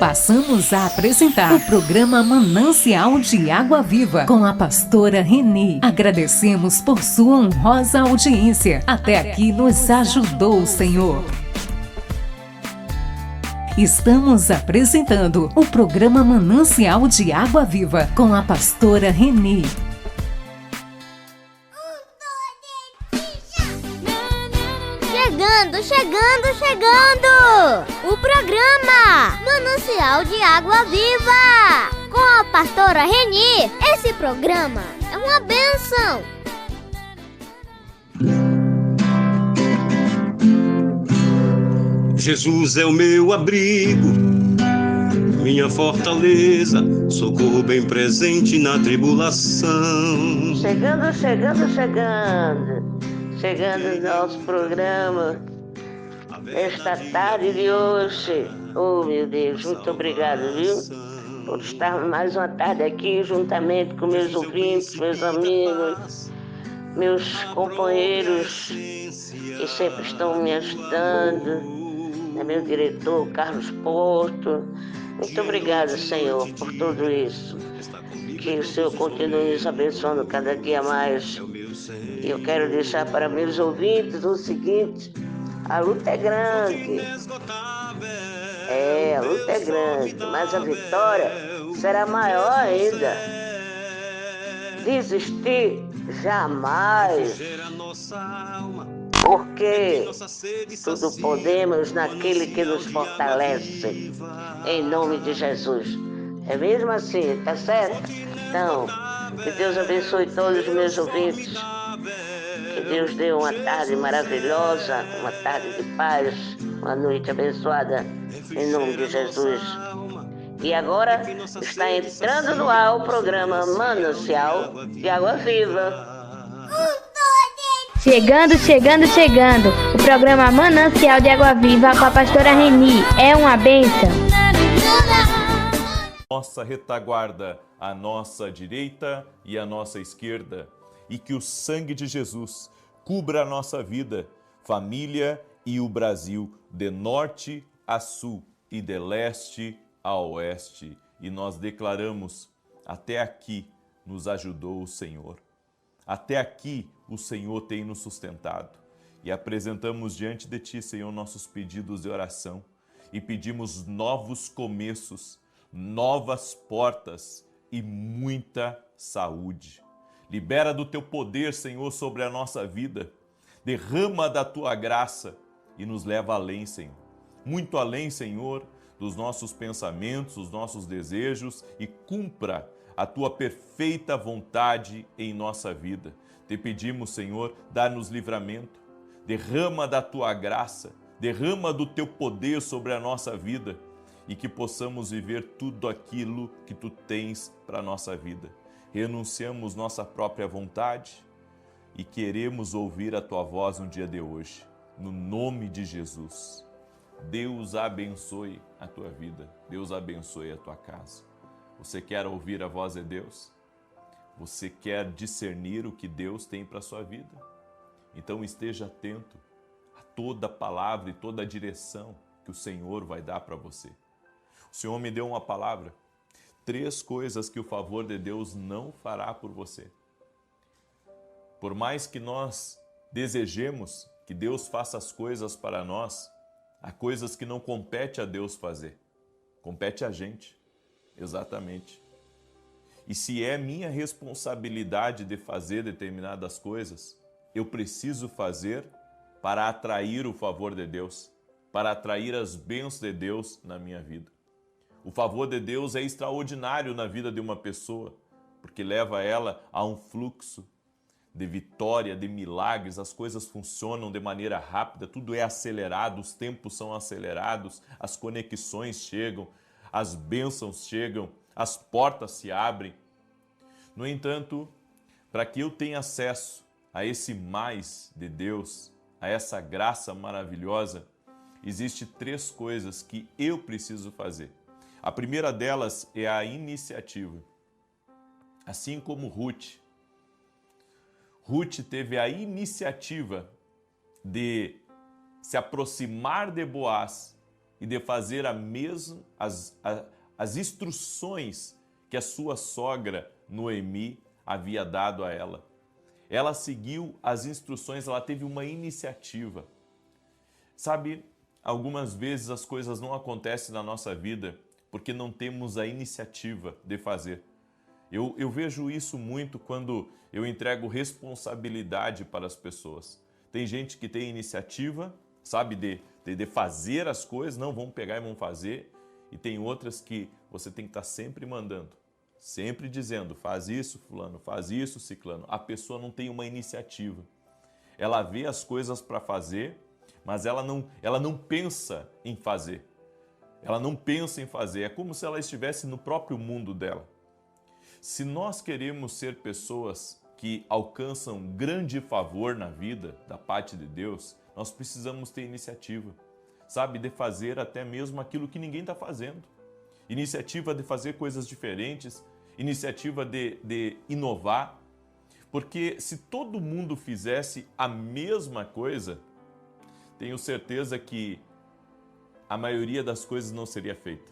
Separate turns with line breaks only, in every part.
Passamos a apresentar o programa Manancial de Água Viva com a pastora Reni. Agradecemos por sua honrosa audiência. Até aqui nos ajudou o Senhor. Estamos apresentando o programa Manancial de Água Viva com a pastora Reni.
Chegando! O programa Manancial de Água Viva com a pastora Reni. Esse programa é uma bênção.
Jesus é o meu abrigo, minha fortaleza, socorro bem presente na tribulação.
Chegando o nosso programa esta tarde de hoje. Oh, meu Deus, muito obrigado, viu? Por estar mais uma tarde aqui juntamente com meus ouvintes, meus amigos, meus companheiros que sempre estão me ajudando, meu diretor Carlos Porto. Muito obrigado, Senhor, por tudo isso. Que o Senhor continue nos abençoando cada dia mais. E eu quero deixar para meus ouvintes o seguinte: a luta é grande. A luta é grande, mas a vitória será maior ainda. Desistir jamais. Porque tudo podemos naquele que nos fortalece. Em nome de Jesus. É mesmo assim, tá certo? Então, que Deus abençoe todos os meus ouvintes. Que Deus dê uma tarde maravilhosa, uma tarde de paz, uma noite abençoada, em nome de Jesus. E agora está entrando no ar o programa Manancial de Água Viva.
Chegando. O programa Manancial de Água Viva com a pastora Reni. É uma bênção.
Nossa retaguarda, a nossa direita e a nossa esquerda. E que o sangue de Jesus cubra a nossa vida, família e o Brasil, de norte a sul e de leste a oeste. E nós declaramos: até aqui nos ajudou o Senhor. Até aqui o Senhor tem nos sustentado. E apresentamos diante de Ti, Senhor, nossos pedidos de oração. E pedimos novos começos, novas portas e muita saúde. Libera do Teu poder, Senhor, sobre a nossa vida. Derrama da Tua graça e nos leva além, Senhor. Muito além, Senhor, dos nossos pensamentos, dos nossos desejos, e cumpra a Tua perfeita vontade em nossa vida. Te pedimos, Senhor, dá-nos livramento. Derrama da Tua graça, derrama do Teu poder sobre a nossa vida e que possamos viver tudo aquilo que Tu tens para a nossa vida. Renunciamos nossa própria vontade e queremos ouvir a Tua voz no dia de hoje. No nome de Jesus. Deus abençoe a tua vida. Deus abençoe a tua casa. Você quer ouvir a voz de Deus? Você quer discernir o que Deus tem para a sua vida? Então esteja atento a toda palavra e toda a direção que o Senhor vai dar para você. O Senhor me deu uma palavra. 3 coisas que o favor de Deus não fará por você. Por mais que nós desejemos que Deus faça as coisas para nós, há coisas que não compete a Deus fazer. Compete a gente. Exatamente. E se é minha responsabilidade de fazer determinadas coisas, eu preciso fazer para atrair o favor de Deus, para atrair as bênçãos de Deus na minha vida. O favor de Deus é extraordinário na vida de uma pessoa, porque leva ela a um fluxo de vitória, de milagres. As coisas funcionam de maneira rápida, tudo é acelerado, os tempos são acelerados, as conexões chegam, as bênçãos chegam, as portas se abrem. No entanto, para que eu tenha acesso a esse mais de Deus, a essa graça maravilhosa, existem 3 coisas que eu preciso fazer. A primeira delas é a iniciativa. Assim como Ruth teve a iniciativa de se aproximar de Boaz e de fazer as instruções que a sua sogra Noemi havia dado a ela. Ela seguiu as instruções, ela teve uma iniciativa. Sabe, algumas vezes as coisas não acontecem na nossa vida porque não temos a iniciativa de fazer. Eu vejo isso muito quando eu entrego responsabilidade para as pessoas. Tem gente que tem iniciativa, sabe, de fazer as coisas, não, vamos pegar e vamos fazer. E tem outras que você tem que estar sempre mandando, sempre dizendo, faz isso, fulano, faz isso, ciclano. A pessoa não tem uma iniciativa. Ela vê as coisas para fazer, mas ela não pensa em fazer. Ela não pensa em fazer. É como se ela estivesse no próprio mundo dela. Se nós queremos ser pessoas que alcançam grande favor na vida da parte de Deus, nós precisamos ter iniciativa, sabe, de fazer até mesmo aquilo que ninguém está fazendo. Iniciativa de fazer coisas diferentes, iniciativa de inovar, porque se todo mundo fizesse a mesma coisa, tenho certeza que a maioria das coisas não seria feita.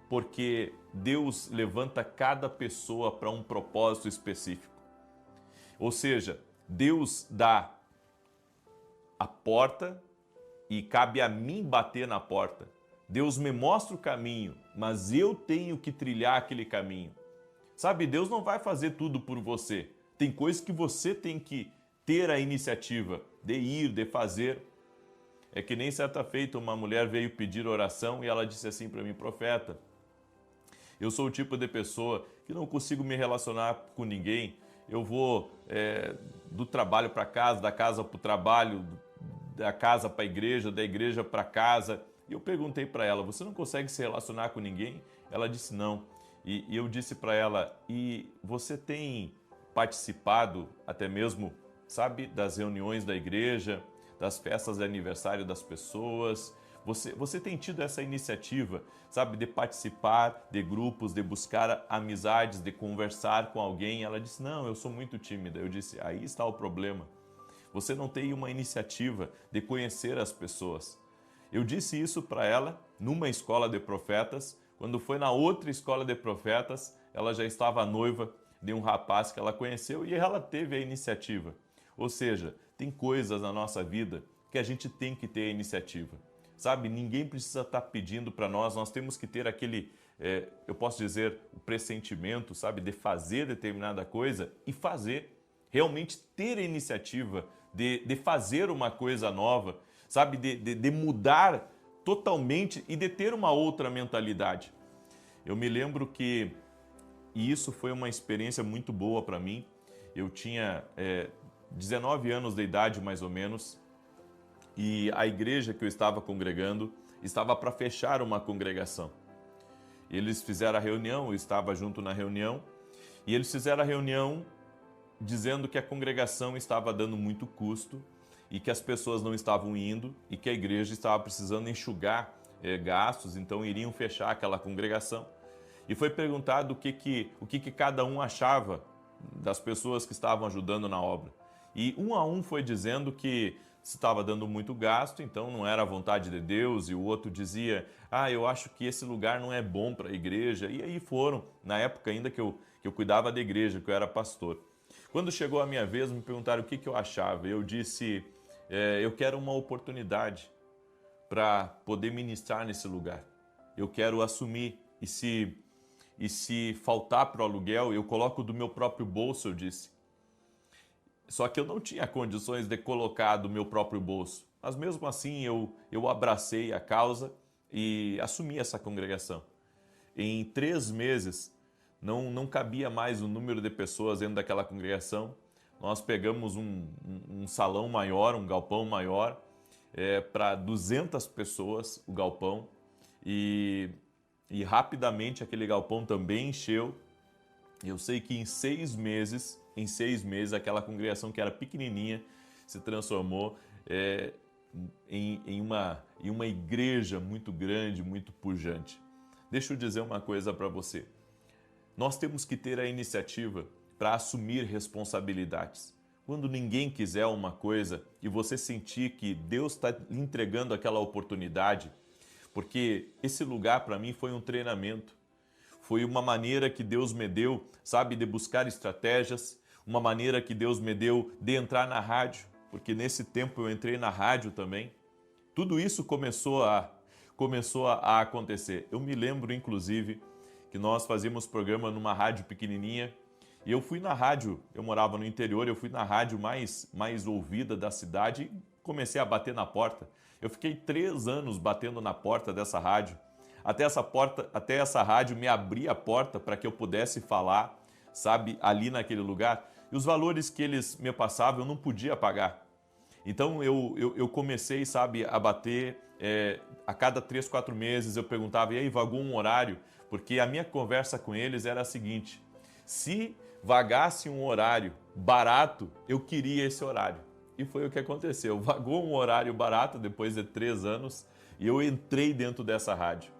Porque Deus levanta cada pessoa para um propósito específico. Ou seja, Deus dá a porta e cabe a mim bater na porta. Deus me mostra o caminho, mas eu tenho que trilhar aquele caminho. Sabe, Deus não vai fazer tudo por você. Tem coisas que você tem que ter a iniciativa de ir, de fazer. É que nem certa feita uma mulher veio pedir oração e ela disse assim para mim, profeta, eu sou o tipo de pessoa que não consigo me relacionar com ninguém. Eu vou do trabalho para casa, da casa para o trabalho, da casa para a igreja, da igreja para casa. E eu perguntei para ela, você não consegue se relacionar com ninguém? Ela disse não. E eu disse para ela, e você tem participado até mesmo, sabe, das reuniões da igreja, das festas de aniversário das pessoas? Você tem tido essa iniciativa, sabe, de participar de grupos, de buscar amizades, de conversar com alguém? Ela disse, não, eu sou muito tímida. Eu disse, aí está o problema. Você não tem uma iniciativa de conhecer as pessoas. Eu disse isso para ela numa escola de profetas. Quando foi na outra escola de profetas, ela já estava noiva de um rapaz que ela conheceu e ela teve a iniciativa. Ou seja, tem coisas na nossa vida que a gente tem que ter a iniciativa. Sabe, ninguém precisa estar pedindo para nós temos que ter aquele, eu posso dizer, o pressentimento, sabe, de fazer determinada coisa e fazer. Realmente ter a iniciativa de fazer uma coisa nova, sabe, de mudar totalmente e de ter uma outra mentalidade. Eu me lembro que, e isso foi uma experiência muito boa para mim, eu tinha 19 anos de idade mais ou menos, e a igreja que eu estava congregando estava para fechar uma congregação. Eles fizeram a reunião, eu estava junto na reunião, e eles fizeram a reunião dizendo que a congregação estava dando muito custo e que as pessoas não estavam indo e que a igreja estava precisando enxugar gastos, então iriam fechar aquela congregação. E foi perguntado o que cada um achava das pessoas que estavam ajudando na obra. E um a um foi dizendo que se estava dando muito gasto, então não era a vontade de Deus, e o outro dizia, eu acho que esse lugar não é bom para a igreja. E aí foram, na época ainda que eu cuidava da igreja, que eu era pastor. Quando chegou a minha vez, me perguntaram o que eu achava. Eu disse, eu quero uma oportunidade para poder ministrar nesse lugar. Eu quero assumir, e se faltar para o aluguel, eu coloco do meu próprio bolso, eu disse. Só que eu não tinha condições de colocar do meu próprio bolso. Mas mesmo assim eu abracei a causa e assumi essa congregação. Em 3 meses não cabia mais o número de pessoas dentro daquela congregação. Nós pegamos um salão maior, um galpão maior, para 200 pessoas o galpão. E rapidamente aquele galpão também encheu. Eu sei que em 6 meses, aquela congregação que era pequenininha se transformou em uma igreja muito grande, muito pujante. Deixa eu dizer uma coisa para você. Nós temos que ter a iniciativa para assumir responsabilidades. Quando ninguém quiser uma coisa e você sentir que Deus está lhe entregando aquela oportunidade, porque esse lugar para mim foi um treinamento. Foi uma maneira que Deus me deu, sabe, de buscar estratégias, uma maneira que Deus me deu de entrar na rádio, porque nesse tempo eu entrei na rádio também. Tudo isso começou a acontecer. Eu me lembro, inclusive, que nós fazíamos programa numa rádio pequenininha, e eu fui na rádio, eu morava no interior, eu fui na rádio mais ouvida da cidade e comecei a bater na porta. Eu fiquei 3 anos batendo na porta dessa rádio, até essa rádio me abrir a porta para que eu pudesse falar, sabe, ali naquele lugar. E os valores que eles me passavam eu não podia pagar. Então eu comecei, sabe, a bater, a cada 3, 4 meses eu perguntava, e aí, vagou um horário? Porque a minha conversa com eles era a seguinte: se vagasse um horário barato, eu queria esse horário. E foi o que aconteceu. Vagou um horário barato depois de 3 anos e eu entrei dentro dessa rádio.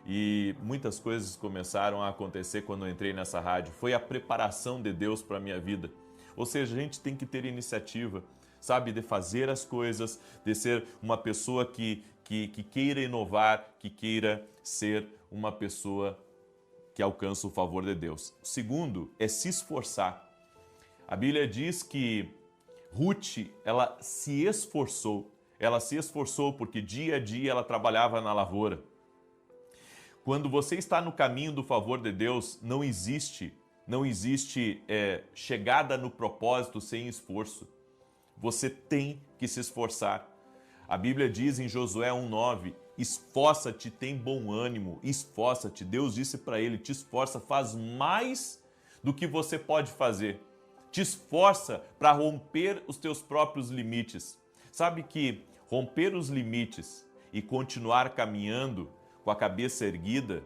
E muitas coisas começaram a acontecer quando eu entrei nessa rádio. Foi a preparação de Deus para a minha vida. Ou seja, a gente tem que ter iniciativa, sabe, de fazer as coisas, de ser uma pessoa que queira inovar, que queira ser uma pessoa que alcança o favor de Deus. O segundo é se esforçar. A Bíblia diz que Ruth, ela se esforçou porque dia a dia ela trabalhava na lavoura. Quando você está no caminho do favor de Deus, não existe chegada no propósito sem esforço. Você tem que se esforçar. A Bíblia diz em Josué 1:9, esforça-te, tem bom ânimo, esforça-te. Deus disse para ele, te esforça, faz mais do que você pode fazer. Te esforça para romper os teus próprios limites. Sabe que romper os limites e continuar caminhando com a cabeça erguida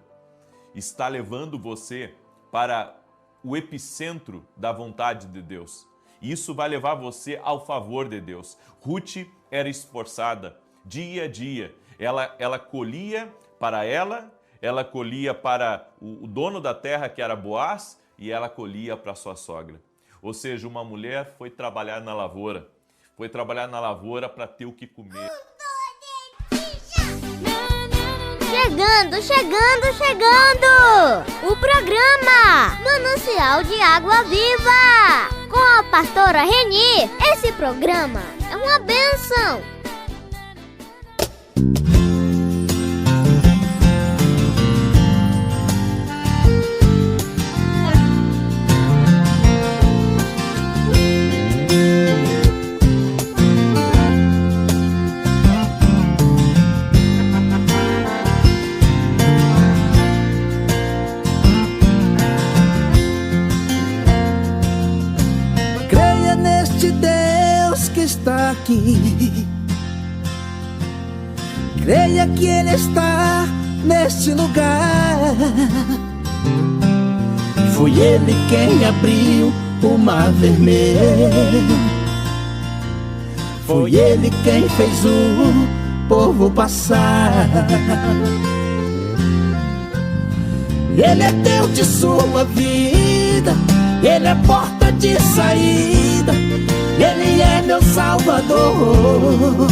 está levando você para o epicentro da vontade de Deus. Isso vai levar você ao favor de Deus. Ruth era esforçada dia a dia. Ela colhia para ela colhia para o dono da terra, que era Boaz, e ela colhia para sua sogra. Ou seja, uma mulher foi trabalhar na lavoura. Foi trabalhar na lavoura para ter o que comer.
Chegando! O programa Manancial de Água Viva! Com a pastora Reni. Esse programa é uma bênção!
Está aqui. Creia que Ele está neste lugar. Foi Ele quem abriu o mar vermelho. Foi Ele quem fez o povo passar. Ele é Deus de sua vida. Ele é porta de saída. Ele é meu Salvador.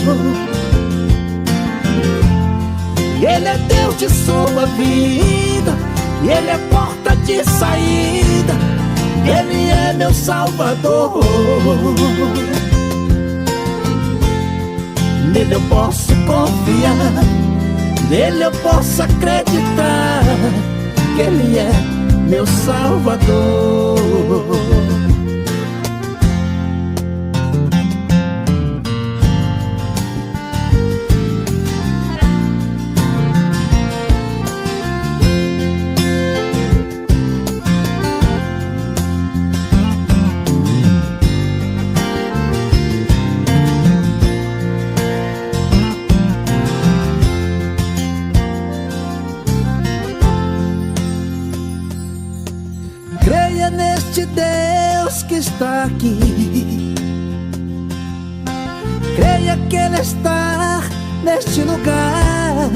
Ele é Deus de sua vida. Ele é porta de saída. Ele é meu Salvador. Nele eu posso confiar. Nele eu posso acreditar que Ele é meu Salvador. Está aqui. Creia que Ele está neste lugar.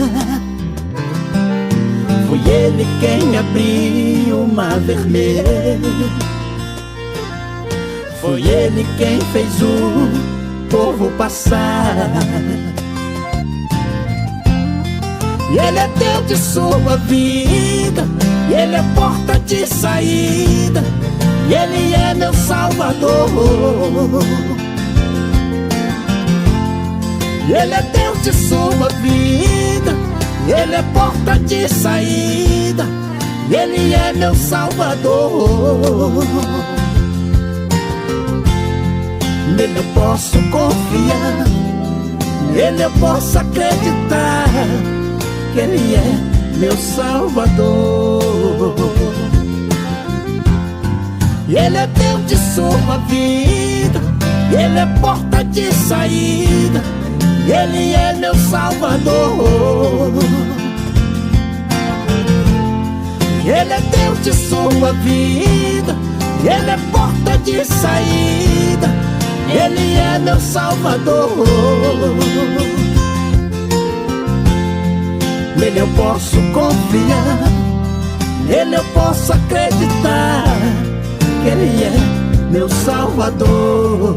Foi Ele quem abriu o mar vermelho. Foi Ele quem fez o povo passar. e Ele é Deus de sua vida, e Ele é porta de saída, e Ele é meu Salvador. Ele é Deus de sua vida, Ele é porta de saída, Ele é meu Salvador. Nele eu posso confiar, nele eu posso acreditar, que Ele é meu Salvador. Ele é Deus de sua vida, Ele é porta de saída, Ele é meu Salvador. Ele é Deus de sua vida, Ele é porta de saída, Ele é meu Salvador. Nele eu posso confiar, nele eu posso acreditar, que Ele é meu Salvador.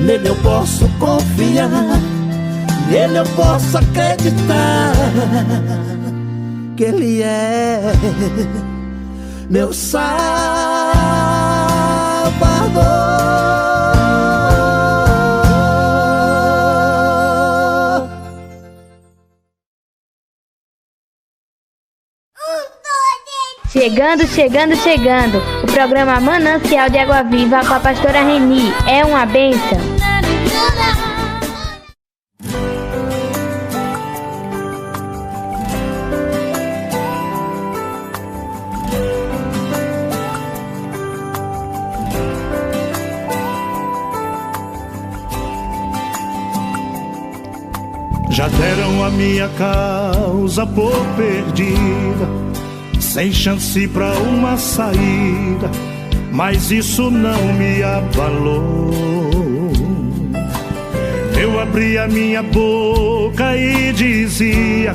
Nele eu posso confiar, nele eu posso acreditar, que Ele é meu Salvador.
Chegando, o programa Manancial de Água Viva com a pastora Reni. É uma bênção.
Já deram a minha causa por perdida, sem chance pra uma saída, mas isso não me abalou. Eu abri a minha boca e dizia,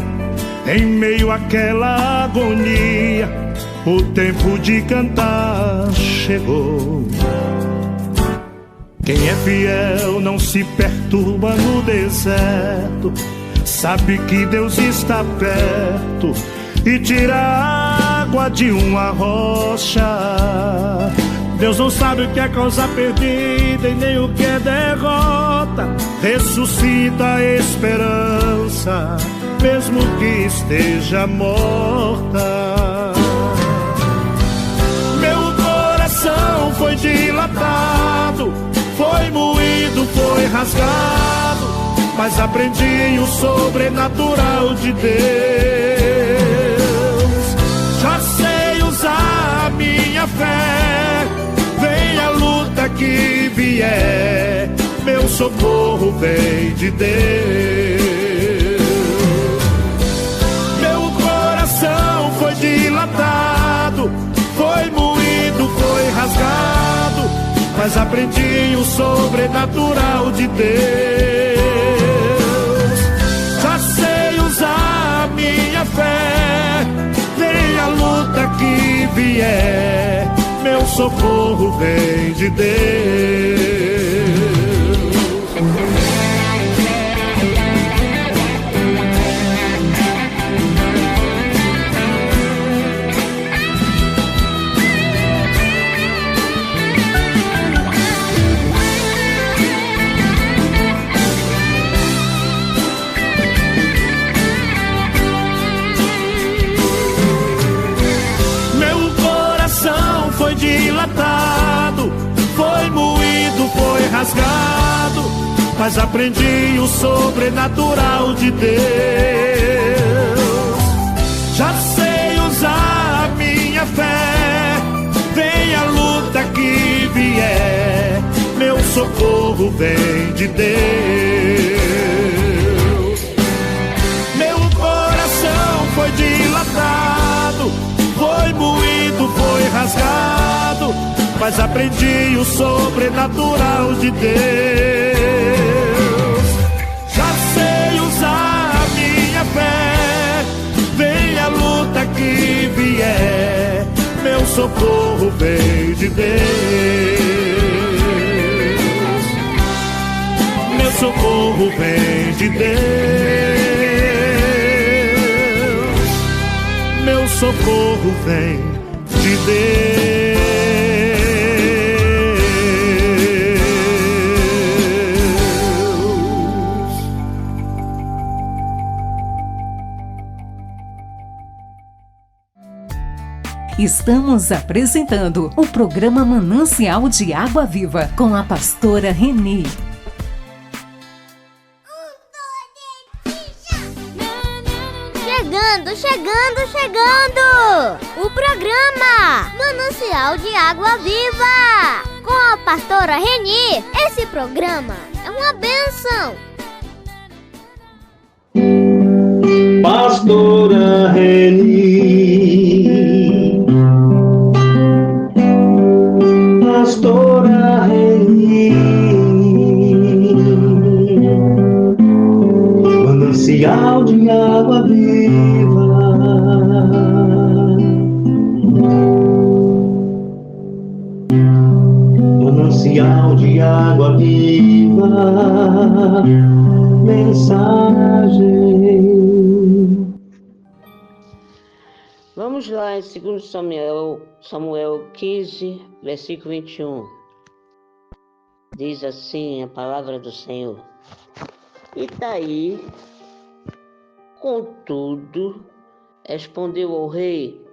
em meio àquela agonia, o tempo de cantar chegou. Quem é fiel não se perturba no deserto, sabe que Deus está perto e tira a água de uma rocha. Deus não sabe o que é causa perdida e nem o que é derrota. Ressuscita a esperança, mesmo que esteja morta. Meu coração foi dilatado, foi moído, foi rasgado, mas aprendi o sobrenatural de Deus. Já sei usar a minha fé, vem a luta que vier, meu socorro vem de Deus. Meu coração foi dilatado, foi moído, foi rasgado, mas aprendi o sobrenatural de Deus. Já sei usar a minha fé, vem a luta que vier, meu socorro vem de Deus. Dilatado, foi moído, foi rasgado, mas aprendi o sobrenatural de Deus. Já sei usar a minha fé, vem a luta que vier, meu socorro vem de Deus. Meu coração foi dilatado, foi moído, foi rasgado, mas aprendi o sobrenatural de Deus. Já sei usar a minha fé, vem a luta que vier, meu socorro vem de Deus. Meu socorro vem de Deus, meu socorro vem de Deus.
Estamos apresentando o programa Manancial de Água Viva com a pastora Reni.
Chegando! O programa Manancial de Água Viva com a pastora Reni. Esse programa é uma bênção.
Pastora Reni, pastora Reni, manancial de água viva, manancial de água viva, mensagem.
Vamos lá em 2 Samuel 15, versículo 21. Diz assim a palavra do Senhor. Itaí, contudo, respondeu ao rei: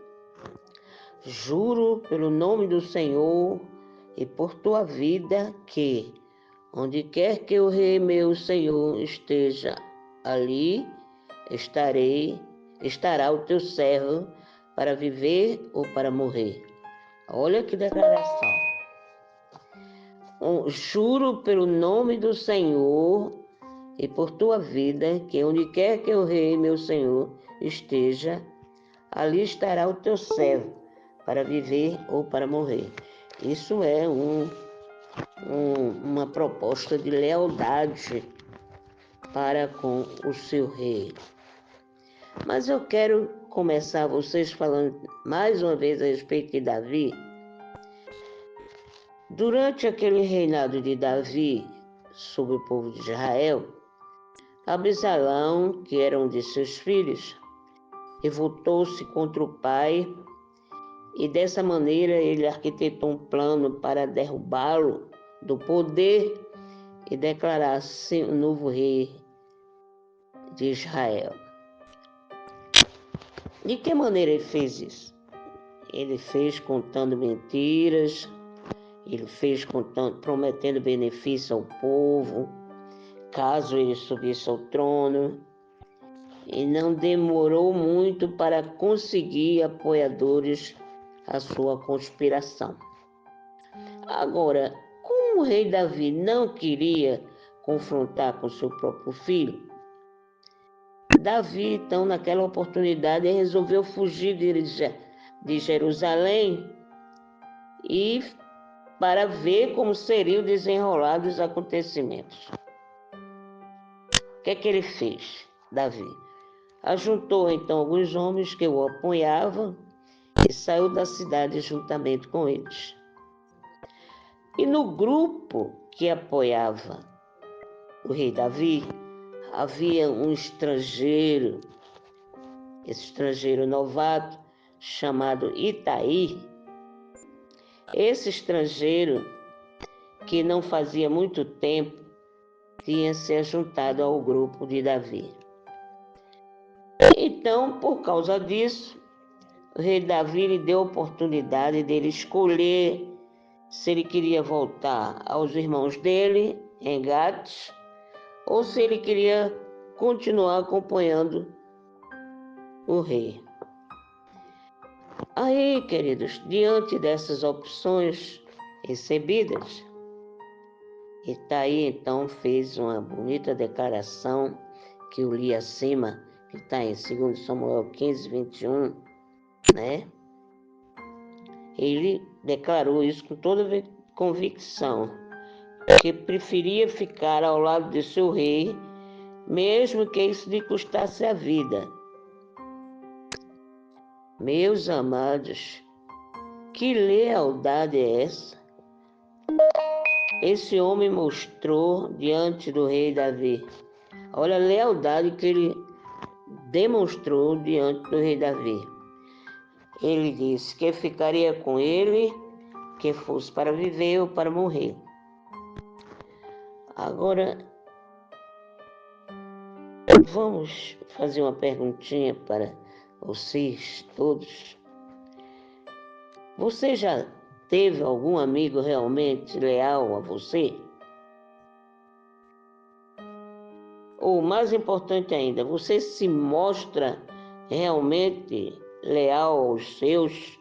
juro pelo nome do Senhor e por tua vida que, onde quer que o rei meu Senhor esteja, ali estará o teu servo para viver ou para morrer. Olha que declaração. Juro pelo nome do Senhor e por tua vida, que onde quer que o rei, meu Senhor, esteja, ali estará o teu servo para viver ou para morrer. Isso é uma proposta de lealdade para com o seu rei. Mas eu quero começar vocês falando mais uma vez a respeito de Davi. Durante aquele reinado de Davi sobre o povo de Israel, Absalão, que era um de seus filhos, revoltou-se contra o pai e dessa maneira ele arquitetou um plano para derrubá-lo do poder e declarar-se o novo rei de Israel. De que maneira ele fez isso? Ele fez contando mentiras, ele fez prometendo benefício ao povo, caso ele subisse ao trono, e não demorou muito para conseguir apoiadores à sua conspiração. Agora, como o rei Davi não queria confrontar com seu próprio filho, Davi, então, naquela oportunidade, resolveu fugir de Jerusalém e para ver como seriam desenrolados os acontecimentos. O que é que ele fez, Davi? Ajuntou, então, alguns homens que o apoiavam e saiu da cidade juntamente com eles. E no grupo que apoiava o rei Davi, havia um estrangeiro, esse estrangeiro novato, chamado Itaí. Esse estrangeiro, que não fazia muito tempo, tinha se juntado ao grupo de Davi. Então, por causa disso, o rei Davi lhe deu a oportunidade dele escolher se ele queria voltar aos irmãos dele, em Gate, ou se ele queria continuar acompanhando o rei. Aí, queridos, diante dessas opções recebidas, Itaí então fez uma bonita declaração que eu li acima, que está em 2 Samuel 15, 21, né? Ele declarou isso com toda convicção, que preferia ficar ao lado de seu rei, mesmo que isso lhe custasse a vida. Meus amados, que lealdade é essa? esse homem mostrou diante do rei Davi. Olha a lealdade que ele demonstrou diante do rei Davi. Ele disse que ficaria com ele, que fosse para viver ou para morrer. Agora, vamos fazer uma perguntinha para vocês todos. Você já teve algum amigo realmente leal a você? Ou mais importante ainda, você se mostra realmente leal aos seus,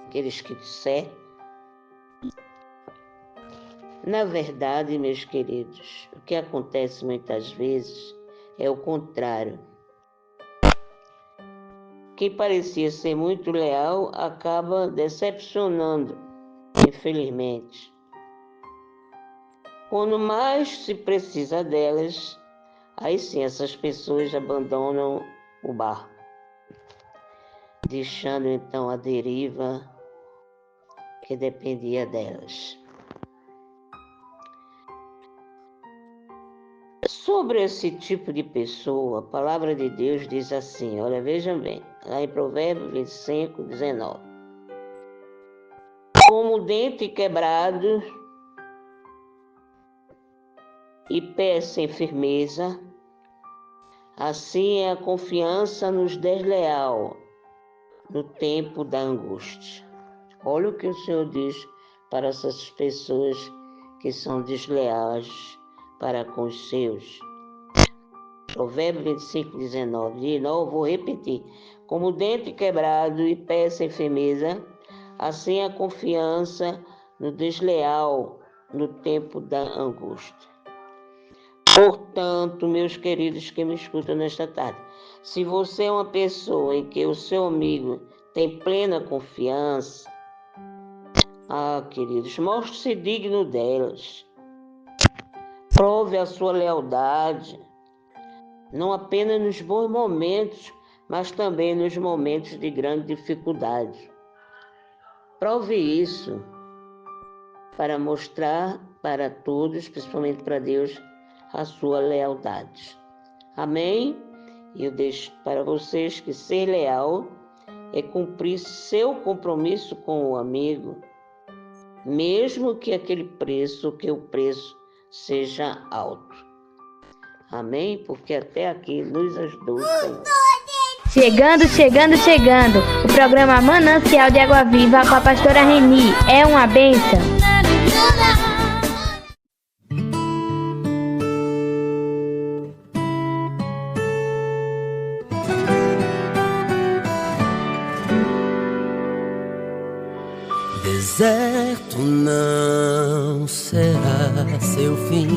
aqueles que te servem? Na verdade, meus queridos, o que acontece muitas vezes é o contrário. Quem parecia ser muito leal acaba decepcionando, infelizmente. Quando mais se precisa delas, aí sim essas pessoas abandonam o barco, deixando então a deriva que dependia delas. Sobre esse tipo de pessoa, a palavra de Deus diz assim, olha, vejam bem, lá em Provérbios 25, 19. Como dente quebrado e pé sem firmeza, assim é a confiança nos desleal no tempo da angústia. Olha o que o Senhor diz para essas pessoas que são desleais para com os seus. Provérbios 25, 19. De novo, vou repetir. Como dente quebrado e pé sem firmeza, assim a confiança no desleal no tempo da angústia. Portanto, meus queridos que me escutam nesta tarde, se você é uma pessoa em que o seu amigo tem plena confiança, queridos, mostre-se digno delas. Prove a sua lealdade, não apenas nos bons momentos, mas também nos momentos de grande dificuldade. Prove isso para mostrar para todos, principalmente para Deus, a sua lealdade. Amém? E eu deixo para vocês que ser leal é cumprir seu compromisso com o amigo, mesmo que o preço seja alto. Amém? Porque até aqui nos ajudou o Senhor.
Chegando. O programa Manancial de Água Viva com a pastora Reni. É uma bênção.
Deserto não será seu fim,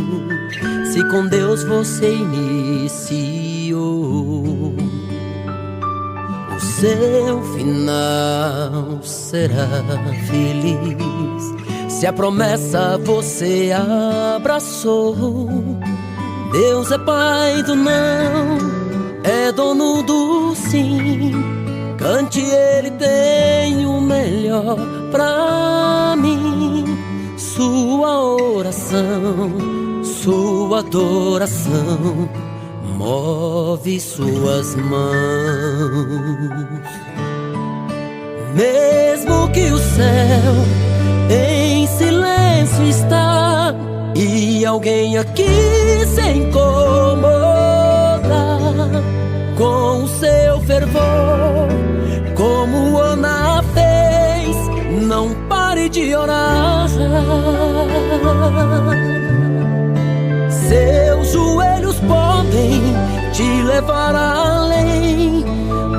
se com Deus você iniciou. O seu final será feliz, se a promessa você abraçou. Deus é pai do não, é dono do sim. Cante, Ele tem o melhor pra mim. Sua oração, sua adoração move suas mãos. Mesmo que o céu em silêncio está e alguém aqui se incomoda com o seu fervor, como Ana fez, não pare de orar. Seus joelhos podem te levar além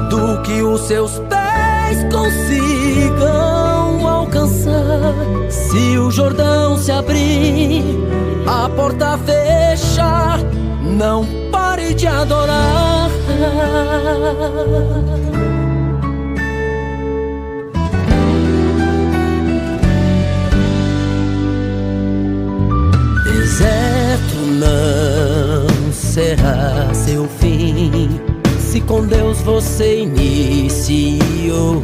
do que os seus pés consigam alcançar. Se o Jordão se abrir, a porta fechar, não pare de adorar. Deserto não será seu fim, se com Deus você iniciou.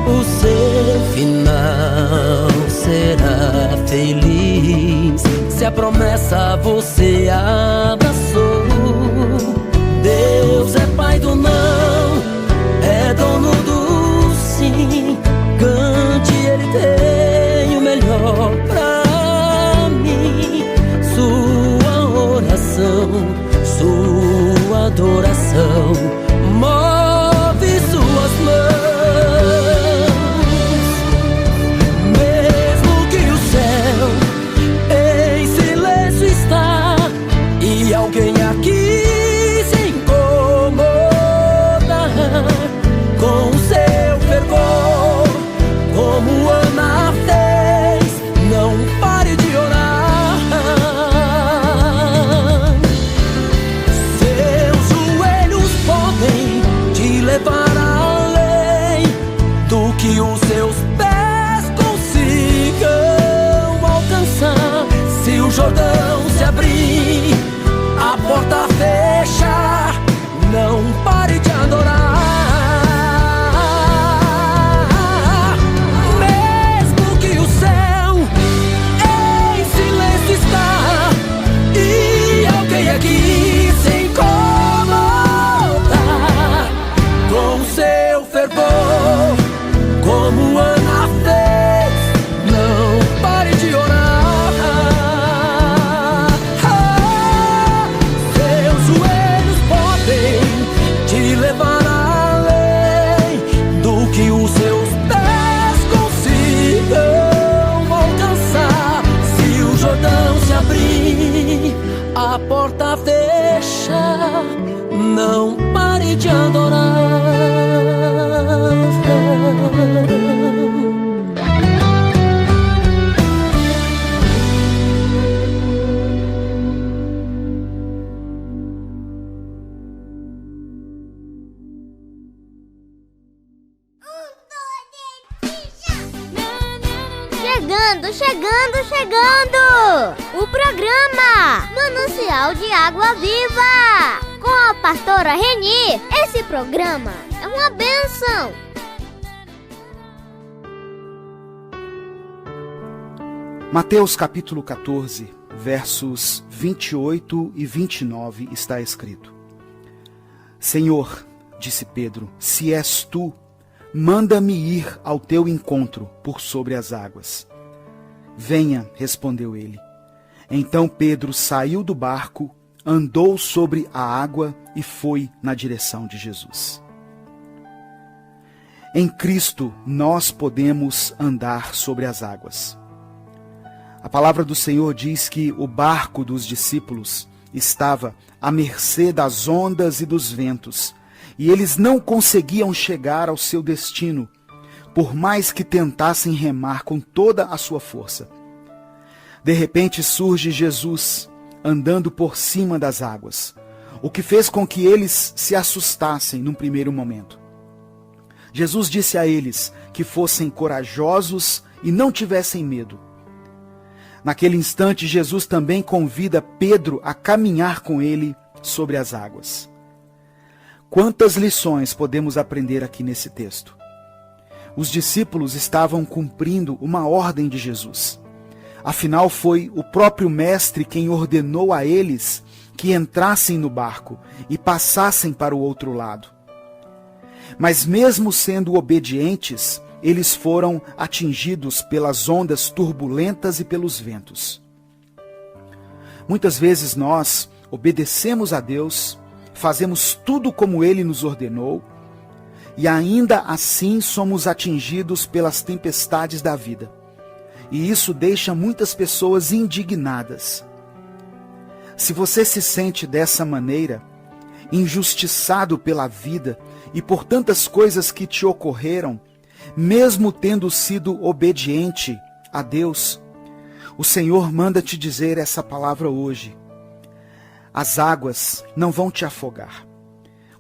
O seu final será feliz se a promessa você abraçou. Deus é pai do não, é dono do sim. Cante, ele tem o melhor pra mim. Sua oração, sua adoração move suas mãos. Mesmo que o céu em silêncio está e alguém aqui se incomoda com o seu fervor, como Ana fez, não pare de orar. Seus joelhos podem te levar além do que os seus pés consigam alcançar. Se o Jordão se abrir, a porta fecha, não pare de adorar. Mesmo que o céu em silêncio está e alguém aqui se incomoda com seu fervor, como Ana fez, não pare de orar. Seus joelhos podem te levar além do que os seus pés consigam alcançar. Se o Jordão se abrir, a porta fecha, não pare de adorar.
Chegando! O programa Manancial de Água Viva, com a pastora Reni. Esse programa é uma bênção.
Mateus capítulo 14, versos 28 e 29 está escrito: Senhor, disse Pedro, se és tu, manda-me ir ao teu encontro por sobre as águas. Venha, respondeu ele. Então Pedro saiu do barco, andou sobre a água e foi na direção de Jesus. Em Cristo nós podemos andar sobre as águas. A palavra do Senhor diz que o barco dos discípulos estava à mercê das ondas e dos ventos, e eles não conseguiam chegar ao seu destino, por mais que tentassem remar com toda a sua força. De repente surge Jesus, andando por cima das águas, o que fez com que eles se assustassem num primeiro momento. Jesus disse a eles que fossem corajosos e não tivessem medo. Naquele instante, Jesus também convida Pedro a caminhar com ele sobre as águas. Quantas lições podemos aprender aqui nesse texto? Os discípulos estavam cumprindo uma ordem de Jesus. Afinal, foi o próprio Mestre quem ordenou a eles que entrassem no barco e passassem para o outro lado. Mas mesmo sendo obedientes, eles foram atingidos pelas ondas turbulentas e pelos ventos. Muitas vezes nós obedecemos a Deus, fazemos tudo como Ele nos ordenou, e ainda assim somos atingidos pelas tempestades da vida. E isso deixa muitas pessoas indignadas. Se você se sente dessa maneira, injustiçado pela vida e por tantas coisas que te ocorreram, mesmo tendo sido obediente a Deus, o Senhor manda te dizer essa palavra hoje. As águas não vão te afogar,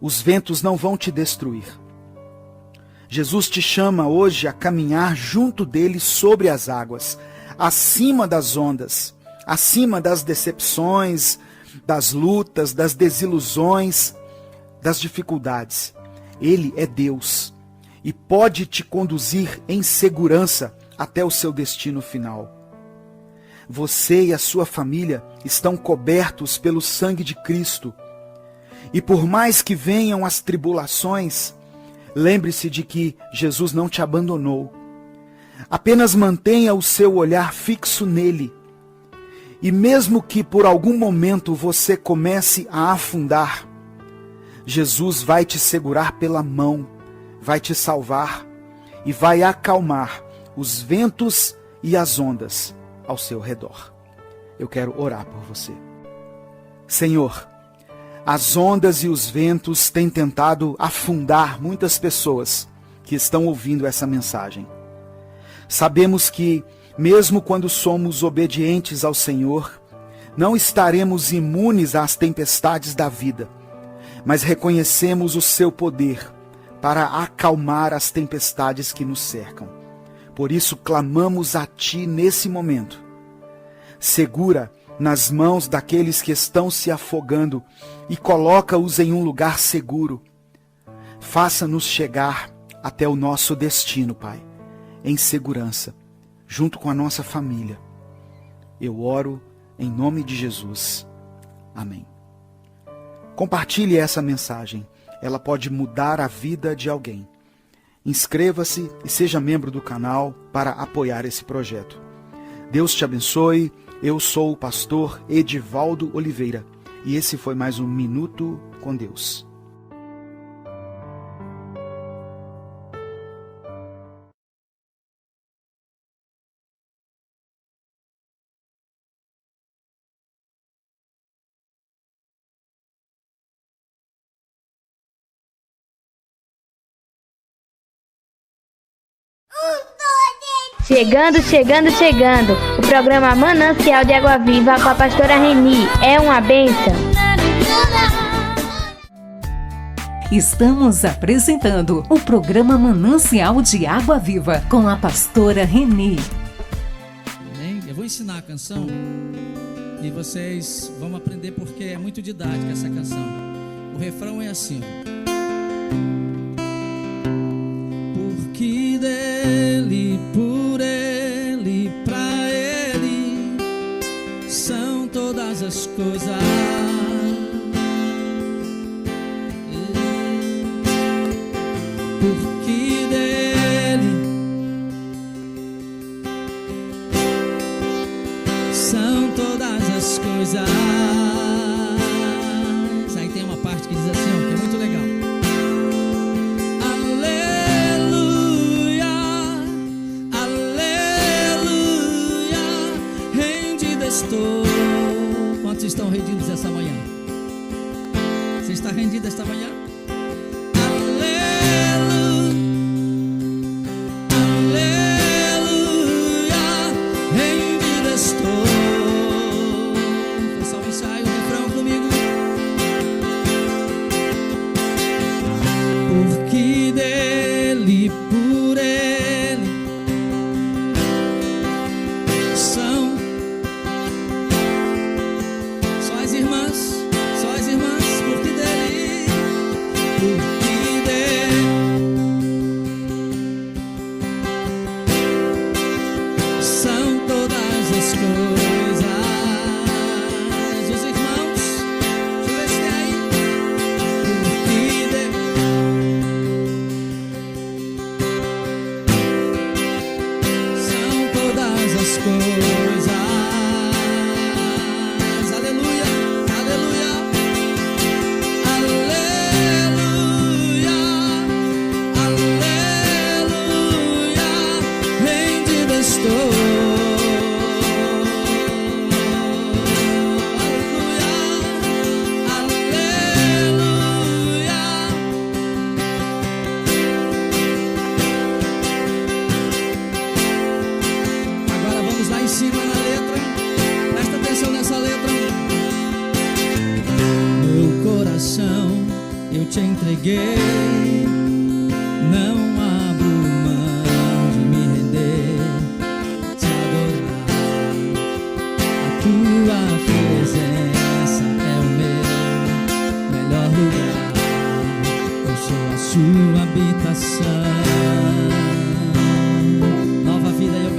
os ventos não vão te destruir. Jesus te chama hoje a caminhar junto dele sobre as águas, acima das ondas, acima das decepções, das lutas, das desilusões, das dificuldades. Ele é Deus e pode te conduzir em segurança até o seu destino final. Você e a sua família estão cobertos pelo sangue de Cristo. E por mais que venham as tribulações, lembre-se de que Jesus não te abandonou. Apenas mantenha o seu olhar fixo nele. E mesmo que por algum momento você comece a afundar, Jesus vai te segurar pela mão, vai te salvar e vai acalmar os ventos e as ondas ao seu redor. Eu quero orar por você. Senhor, as ondas e os ventos têm tentado afundar muitas pessoas que estão ouvindo essa mensagem. Sabemos que, mesmo quando somos obedientes ao Senhor, não estaremos imunes às tempestades da vida, mas reconhecemos o seu poder para acalmar as tempestades que nos cercam. Por isso clamamos a Ti nesse momento. Segura nas mãos daqueles que estão se afogando e coloca-os em um lugar seguro. Faça-nos chegar até o nosso destino, Pai, em segurança, junto com a nossa família. Eu oro em nome de Jesus. Amém. Compartilhe essa mensagem. Ela pode mudar a vida de alguém. Inscreva-se e seja membro do canal para apoiar esse projeto. Deus te abençoe. Eu sou o pastor Edivaldo Oliveira e esse foi mais um Minuto com Deus.
Chegando. O programa Manancial de Água Viva com a pastora Reni. É uma bênção.
Estamos apresentando o programa Manancial de Água Viva com a pastora Reni.
Eu vou ensinar a canção e vocês vão aprender porque é muito didática essa canção. O refrão é assim: porque dele, por ele, pra ele são todas as coisas. Porque dele são todas as coisas. Aí tem uma parte que diz assim, que é muito legal. Estou. Quantos estão rendidos essa manhã? Você está rendido esta manhã? Aleluia, aleluia, rendido estou. Foi só um ensaio, o refrão comigo. Porque dele, por ele são te entreguei, não abro mão de me render, te adorar. A tua presença é o meu melhor lugar, eu sou a sua habitação. Nova vida eu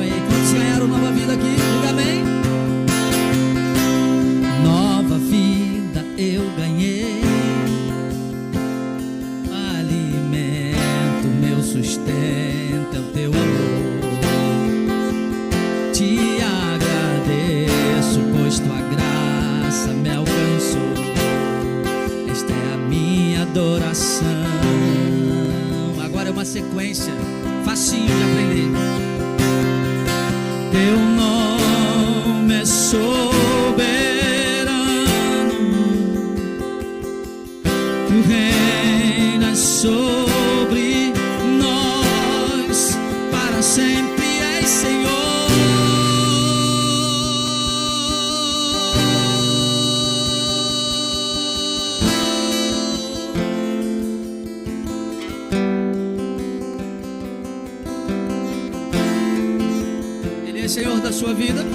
sua vida.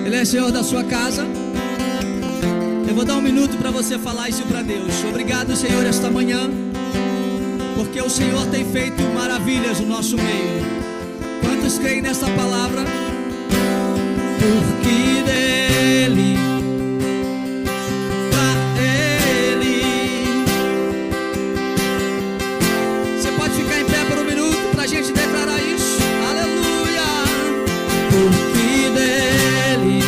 Ele é Senhor da sua casa. Eu vou dar um minuto para você falar isso para Deus. Obrigado, Senhor, esta manhã, porque o Senhor tem feito maravilhas no nosso meio. Quantos creem nessa palavra? Porque dele, pra ele. Você pode ficar em pé por um minuto para a gente declarar isso? Aleluia! Porque dele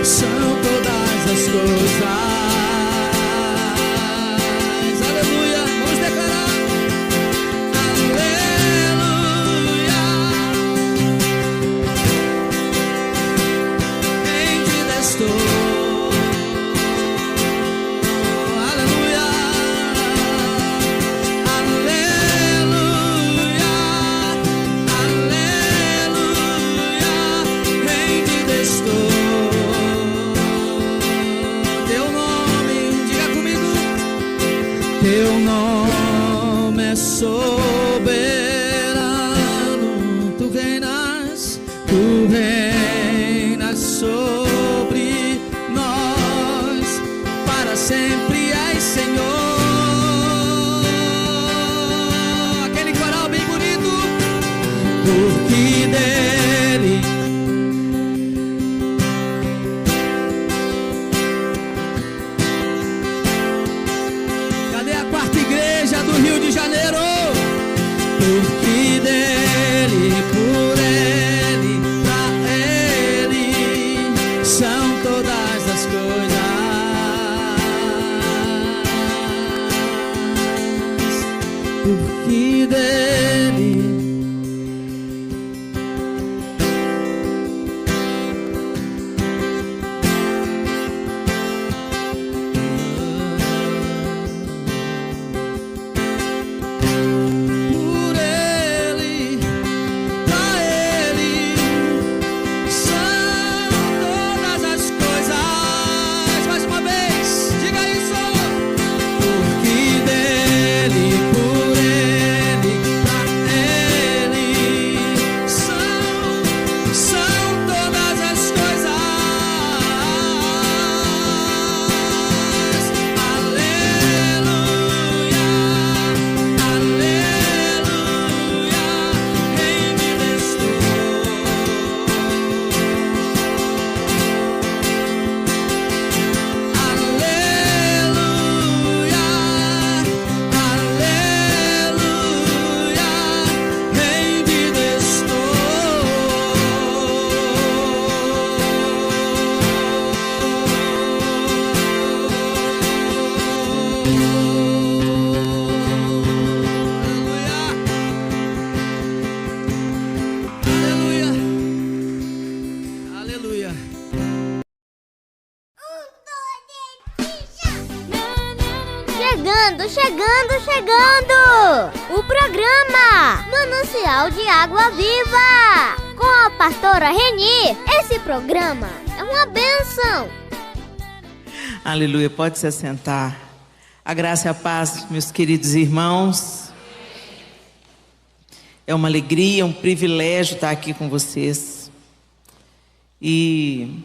são todas as coisas. Aleluia! Vamos declarar. Aleluia! Em ti estou. Aleluia! Aleluia! Aleluia! Em ti estou. Teu nome, diga comigo. Teu nome é soberano. Tu reinas sobre nós. Para sempre és Senhor. Aquele coral bem bonito. Porque dele cadê a quarta igreja do Rio de Janeiro? Porque dele, por ele, pra ele são todas as coisas. Porque dele por ele, pra ele são todas as coisas. Mais uma vez, diga isso. Porque dele, por ele, pra ele são todas as coisas. Aleluia, aleluia, em mim estou. Aleluia, aleluia, em vida Aleluia, aleluia, aleluia.
Chegando! O programa Manancial de Água Viva, com a pastora Reni. Esse programa é uma bênção.
Aleluia, pode se assentar. A graça e a paz, meus queridos irmãos. É uma alegria, um privilégio estar aqui com vocês. E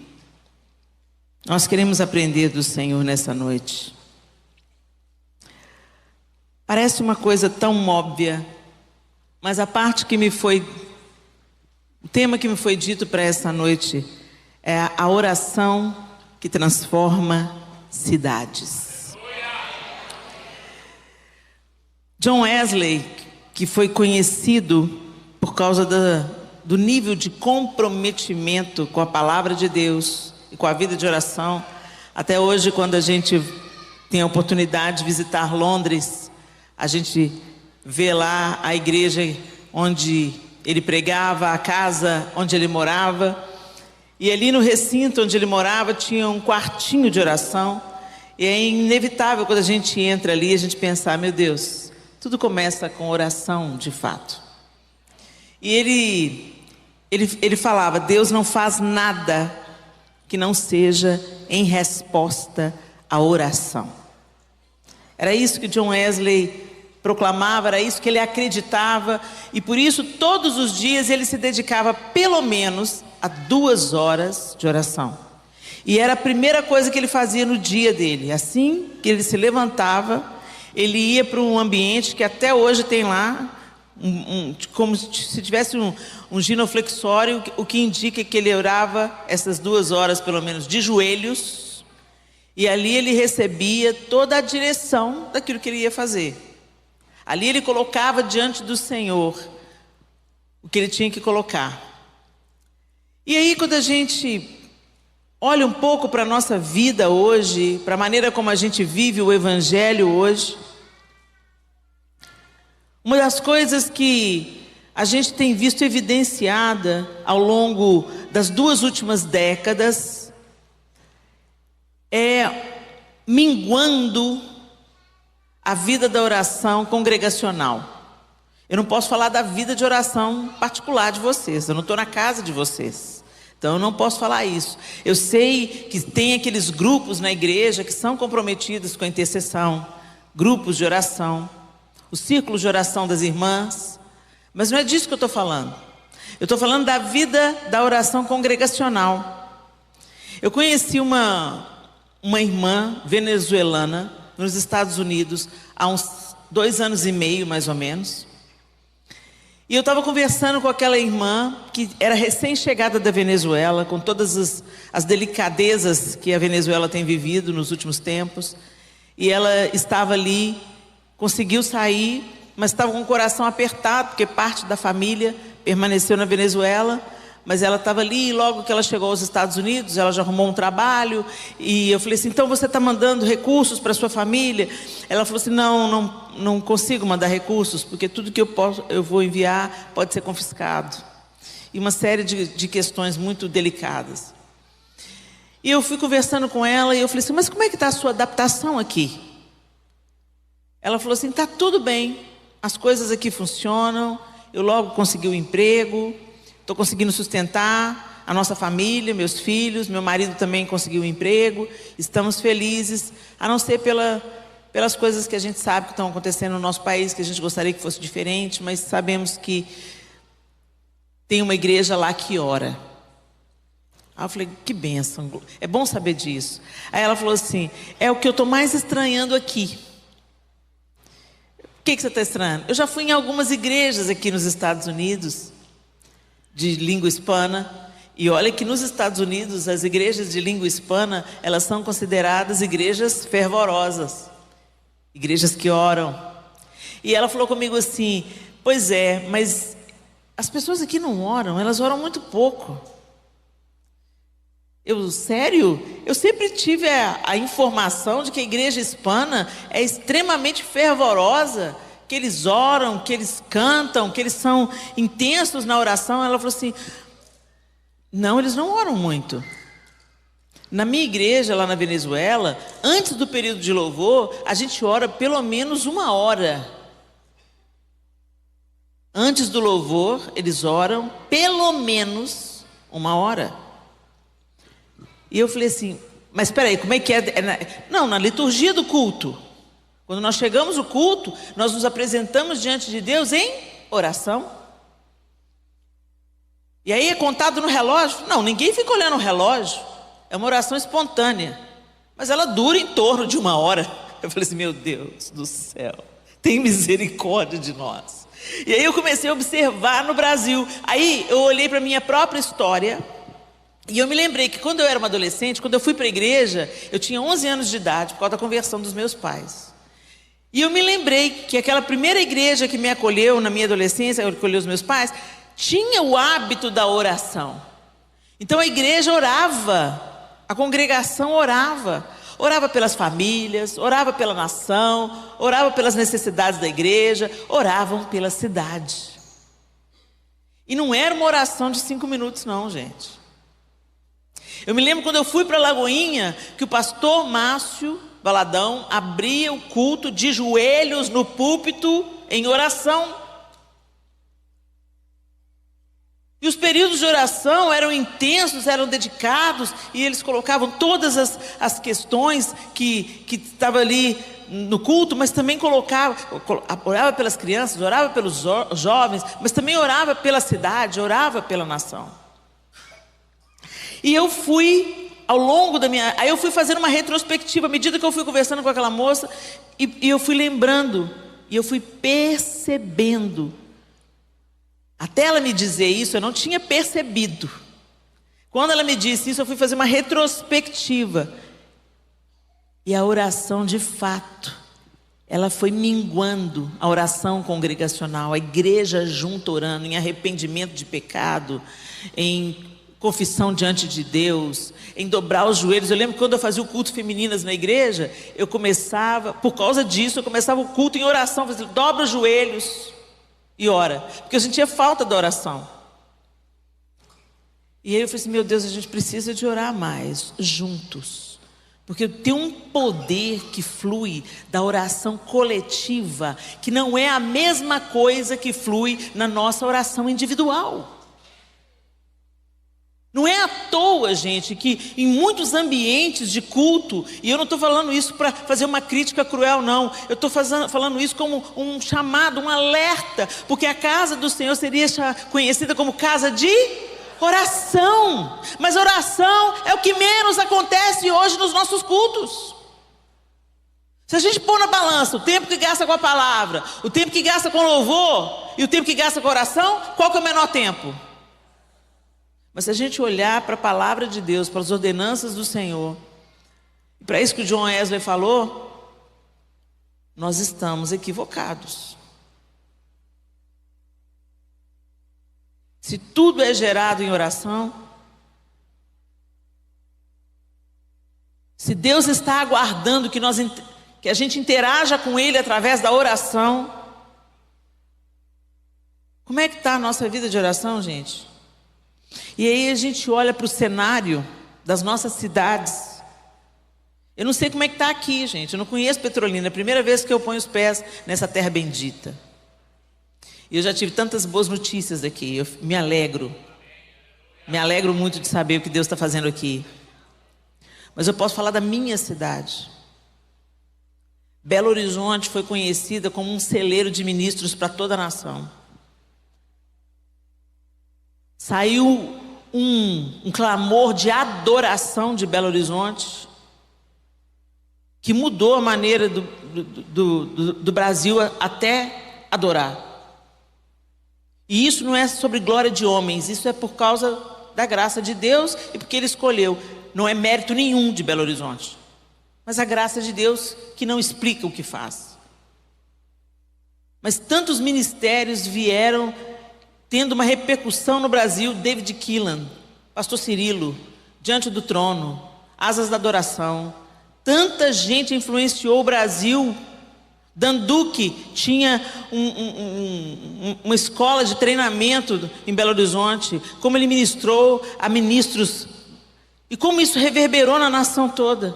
nós queremos aprender do Senhor nessa noite. Parece uma coisa tão óbvia, mas a parte que o tema que me foi dito para essa noite é a oração que transforma cidades. John Wesley, que foi conhecido por causa do nível de comprometimento com a palavra de Deus e com a vida de oração, até hoje, quando a gente tem a oportunidade de visitar Londres, a gente vê lá a igreja onde ele pregava, a casa onde ele morava, e ali no recinto onde ele morava tinha um quartinho de oração. E é inevitável quando a gente entra ali a gente pensar, meu Deus, tudo começa com oração de fato. E ele falava, Deus não faz nada que não seja em resposta à oração. Era isso que John Wesley proclamava, era isso que ele acreditava, e por isso todos os dias ele se dedicava pelo menos a 2 horas de oração. E era a primeira coisa que ele fazia no dia dele. Assim que ele se levantava, ele ia para um ambiente que até hoje tem lá, como se tivesse um ginoflexório, o que indica que ele orava essas 2 horas pelo menos de joelhos, e ali ele recebia toda a direção daquilo que ele ia fazer. Ali ele colocava diante do Senhor o que ele tinha que colocar. E aí, quando a gente olha um pouco para a nossa vida hoje, para a maneira como a gente vive o Evangelho hoje, uma das coisas que a gente tem visto evidenciada ao longo das 2 últimas décadas é minguando a vida da oração congregacional. Eu não posso falar da vida de oração particular de vocês, eu não estou na casa de vocês. Então eu não posso falar isso. Eu sei que tem aqueles grupos na igreja que são comprometidos com a intercessão, grupos de oração, os círculos de oração das irmãs, mas não é disso que eu estou falando. Eu estou falando da vida da oração congregacional. Eu conheci uma irmã venezuelana nos Estados Unidos há uns 2 anos e meio, mais ou menos. E eu estava conversando com aquela irmã que era recém-chegada da Venezuela, com todas as delicadezas que a Venezuela tem vivido nos últimos tempos. E ela estava ali, conseguiu sair, mas estava com o coração apertado, porque parte da família permaneceu na Venezuela. Mas ela estava ali, e logo que ela chegou aos Estados Unidos, ela já arrumou um trabalho. E eu falei assim, então você está mandando recursos para a sua família? Ela falou assim, não consigo mandar recursos, porque tudo que eu vou enviar pode ser confiscado. E uma série de questões muito delicadas. E eu fui conversando com ela, e eu falei assim, mas como é que está a sua adaptação aqui? Ela falou assim, está tudo bem, as coisas aqui funcionam, eu logo consegui um emprego, estou conseguindo sustentar a nossa família, meus filhos, meu marido também conseguiu um emprego, estamos felizes, a não ser pelas coisas que a gente sabe que estão acontecendo no nosso país, que a gente gostaria que fosse diferente, mas sabemos que tem uma igreja lá que ora. Aí eu falei, que bênção, é bom saber disso. Aí ela falou assim, é o que eu estou mais estranhando aqui. O que você está estranhando? Eu já fui em algumas igrejas aqui nos Estados Unidos, de língua hispana, e olha que nos Estados Unidos as igrejas de língua hispana, elas são consideradas igrejas fervorosas, igrejas que oram. E ela falou comigo assim, pois é, mas as pessoas aqui não oram, elas oram muito pouco. Sério? Eu sempre tive a informação de que a igreja hispana é extremamente fervorosa, que eles oram, que eles cantam, que eles são intensos na oração. Ela falou assim, não, eles não oram muito. Na minha igreja, lá na Venezuela, antes do período de louvor, a gente ora pelo menos 1 hora. Antes do louvor, eles oram pelo menos 1 hora. E eu falei assim, mas espera aí, como é que é? Não, na liturgia do culto. Quando nós chegamos no culto, nós nos apresentamos diante de Deus em oração. E aí é contado no relógio? Não, ninguém fica olhando o relógio. É uma oração espontânea. Mas ela dura em torno de 1 hora. Eu falei assim, meu Deus do céu, tem misericórdia de nós. E aí eu comecei a observar no Brasil. Aí eu olhei para a minha própria história. E eu me lembrei que quando eu era uma adolescente, quando eu fui para a igreja, eu tinha 11 anos de idade, por causa da conversão dos meus pais. E eu me lembrei que aquela primeira igreja que me acolheu na minha adolescência, acolheu os meus pais, tinha o hábito da oração. Então a igreja orava, a congregação orava. Orava pelas famílias, orava pela nação, orava pelas necessidades da igreja, oravam pela cidade. E não era uma oração de 5 minutos não, gente. Eu me lembro quando eu fui para Lagoinha, que o pastor Márcio Valadão abria o culto de joelhos no púlpito em oração. E os períodos de oração eram intensos, eram dedicados, e eles colocavam todas as questões que estavam ali no culto, mas também orava pelas crianças, orava pelos jovens, mas também orava pela cidade, orava pela nação. E eu fui, aí eu fui fazendo uma retrospectiva, à medida que eu fui conversando com aquela moça, e eu fui lembrando, e eu fui percebendo. Até ela me dizer isso, eu não tinha percebido. Quando ela me disse isso, eu fui fazer uma retrospectiva. E a oração, de fato, ela foi minguando, a oração congregacional, a igreja junto orando, em arrependimento de pecado, em confissão diante de Deus, em dobrar os joelhos. Eu lembro que quando eu fazia o culto femininas na igreja, eu começava, por causa disso, eu começava o culto em oração, fazia, dobra os joelhos e ora, porque eu sentia falta da oração. E aí eu falei assim, meu Deus, a gente precisa de orar mais, juntos. Porque tem um poder que flui da oração coletiva, que não é a mesma coisa que flui na nossa oração individual. Não é à toa, gente, que em muitos ambientes de culto, e eu não estou falando isso para fazer uma crítica cruel, não. Eu estou falando isso como um chamado, um alerta, porque a casa do Senhor seria conhecida como casa de oração. Mas oração é o que menos acontece hoje nos nossos cultos. Se a gente pôr na balança o tempo que gasta com a palavra, o tempo que gasta com louvor e o tempo que gasta com oração, qual que é o menor tempo? Mas se a gente olhar para a palavra de Deus, para as ordenanças do Senhor, e para isso que o John Wesley falou, nós estamos equivocados. Se tudo é gerado em oração, se Deus está aguardando que a gente interaja com Ele através da oração, como é que está a nossa vida de oração, gente? E aí a gente olha para o cenário das nossas cidades. Eu não sei como é que está aqui, gente. Eu não conheço Petrolina. É a primeira vez que eu ponho os pés nessa terra bendita. E eu já tive tantas boas notícias aqui. Eu me alegro. Me alegro muito de saber o que Deus está fazendo aqui. Mas eu posso falar da minha cidade. Belo Horizonte foi conhecida como um celeiro de ministros para toda a nação. Saiu um clamor de adoração de Belo Horizonte, que mudou a maneira do Brasil até adorar. E isso não é sobre glória de homens, isso é por causa da graça de Deus e porque Ele escolheu. Não é mérito nenhum de Belo Horizonte, mas a graça de Deus que não explica o que faz. Mas tantos ministérios vieram tendo uma repercussão no Brasil. David Keelan, Pastor Cirilo, Diante do Trono, Asas da Adoração. Tanta gente influenciou o Brasil. Dan Duque tinha uma escola de treinamento em Belo Horizonte. Como ele ministrou a ministros. E como isso reverberou na nação toda.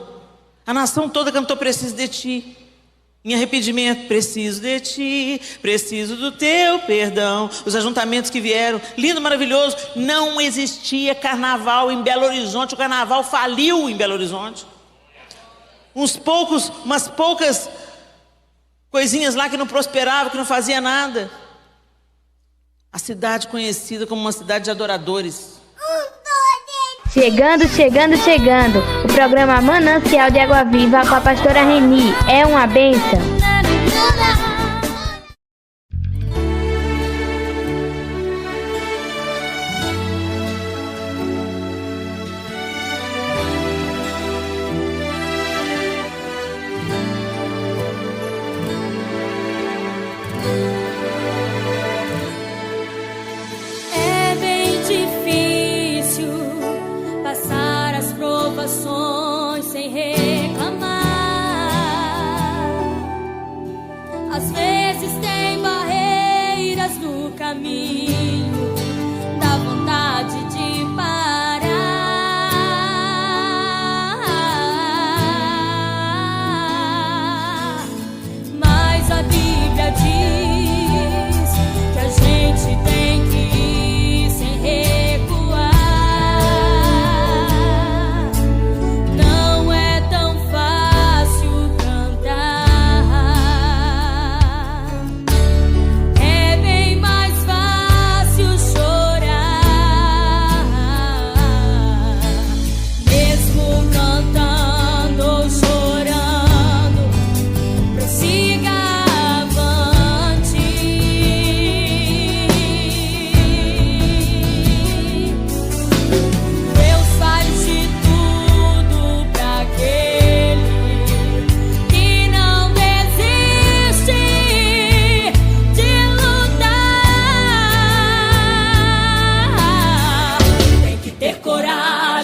A nação toda cantou Preciso de Ti. Em arrependimento, preciso de Ti, preciso do Teu perdão. Os ajuntamentos que vieram, lindo, maravilhoso. Não existia carnaval em Belo Horizonte. O carnaval faliu em Belo Horizonte. Umas poucas coisinhas lá que não prosperavam, que não fazia nada. A cidade conhecida como uma cidade de adoradores.
Chegando. O programa Manancial de Água Viva com a pastora Reni. É uma bênção.
É bem difícil passar as provações sem reclamar.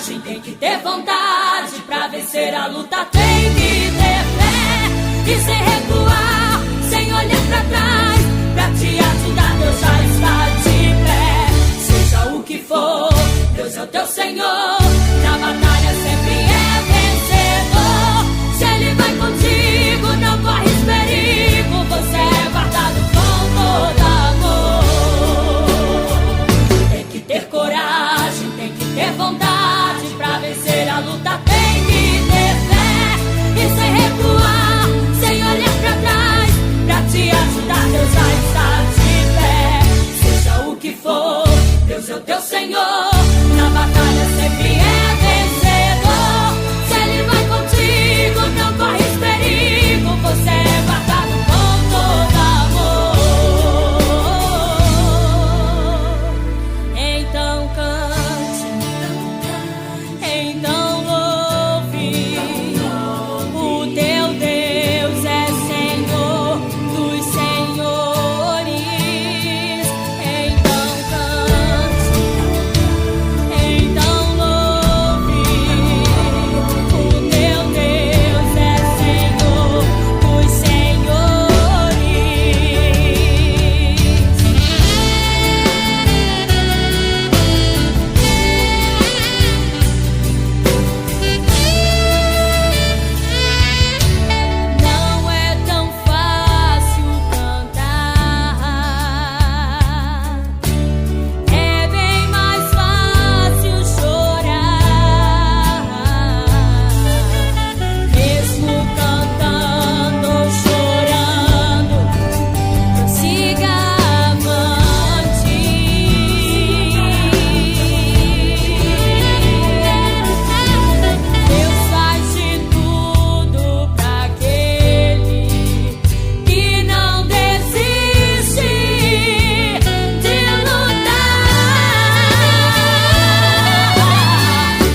coragem, tem que ter vontade. Pra vencer a luta tem que ter fé e sem recuar, sem olhar pra trás. Pra te ajudar, Deus já está de pé. Seja o que for, Deus é o teu Senhor. Na batalha sempre é vencedor. Se Ele vai contigo, não corres perigo. Você é guardado com todo amor. Tem que ter coragem, tem que ter vontade. Pra vencer a luta tem que ter fé e sem recuar, sem olhar pra trás. Pra te ajudar, Deus já está de pé. Seja o que for, Deus é o teu Senhor. Na batalha sempre é vencedor. Se Ele vai contigo, não corres perigo. Você é guardado com todo amor. Então cante, então louve. O teu Deus é Senhor dos senhores. Então cante, então louve. O teu Deus é Senhor dos senhores. Não é tão fácil cantar, é bem mais fácil chorar. Mesmo cantando ou chorando, prossiga avante. Deus faz de tudo pra aquele que não desiste de lutar.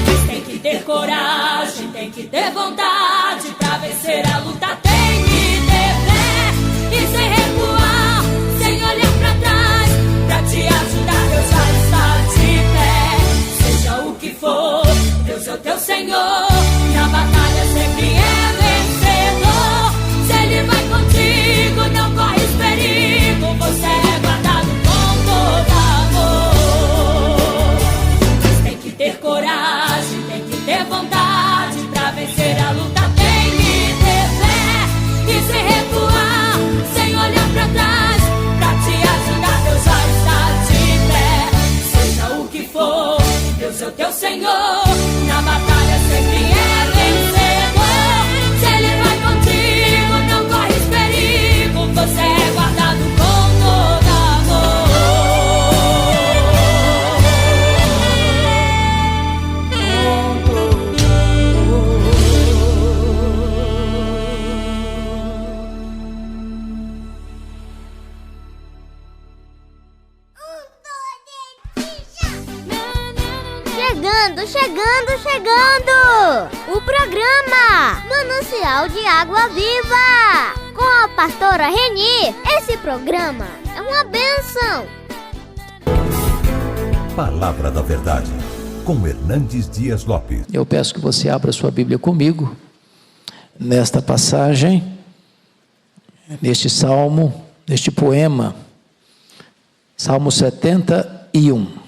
Mas tem que ter coragem, tem que ter vontade. Pra vencer a luta tem que ter fé e sem recuar, sem olhar pra trás. Pra te ajudar, Deus já está de pé. Seja o que for, Deus é o teu Senhor. Na batalha sempre é vencedor. Se Ele vai contigo, não corres perigo. Você é guardado com todo amor. Mas tem que ter coragem, tem que ter vontade. Pra vencer a luta tem que ter fé e sem recuar, sem olhar pra trás. Pra te ajudar, Deus já está de pé. Seja o que for, Deus é o teu Senhor. Na batalha sempre é vencedor. Se Ele vai contigo, não corres perigo. Você é guardado com todo
Chegando! O programa Manancial de Água Viva, com a pastora Reni. Esse programa é uma bênção.
Palavra da Verdade, com Hernandes Dias Lopes.
Eu peço que você abra sua Bíblia comigo, nesta passagem, neste salmo, neste poema, Salmo 71.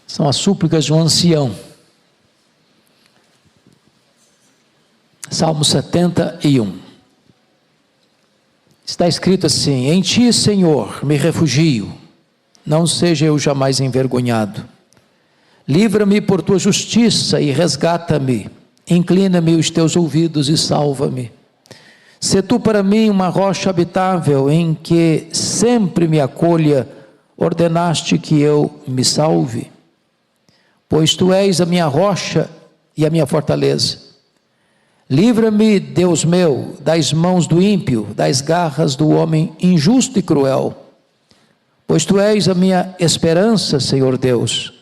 São as súplicas de um ancião. Salmo 71. Está escrito assim: em ti, Senhor, me refugio, não seja eu jamais envergonhado. Livra-me por tua justiça e resgata-me. Inclina-me os teus ouvidos e salva-me. Se tu para mim uma rocha habitável em que sempre me acolha, ordenaste que eu me salve. Pois tu és a minha rocha e a minha fortaleza. Livra-me, Deus meu, das mãos do ímpio, das garras do homem injusto e cruel. Pois tu és a minha esperança, Senhor Deus,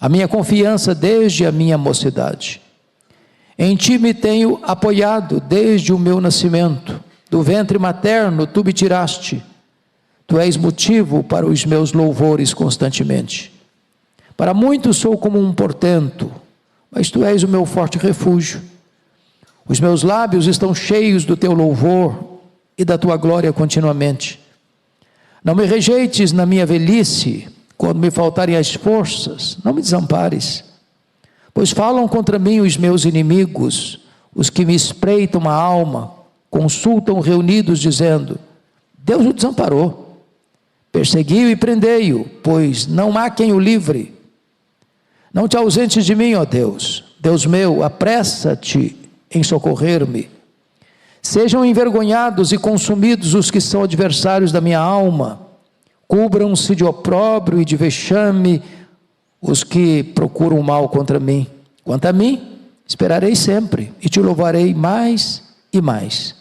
a minha confiança desde a minha mocidade. Em ti me tenho apoiado desde o meu nascimento. Do ventre materno tu me tiraste. Tu és motivo para os meus louvores constantemente. Para muitos sou como um portento, mas Tu és o meu forte refúgio. Os meus lábios estão cheios do Teu louvor e da Tua glória continuamente. Não me rejeites na minha velhice, quando me faltarem as forças, não me desampares. Pois falam contra mim os meus inimigos, os que me espreitam a alma, consultam reunidos dizendo: Deus o desamparou, persegui-o e prendei-o, pois não há quem o livre. Não te ausentes de mim, ó Deus, Deus meu, apressa-te em socorrer-me. Sejam envergonhados e consumidos os que são adversários da minha alma, cubram-se de opróbrio e de vexame os que procuram o mal contra mim. Quanto a mim, esperarei sempre e te louvarei mais e mais.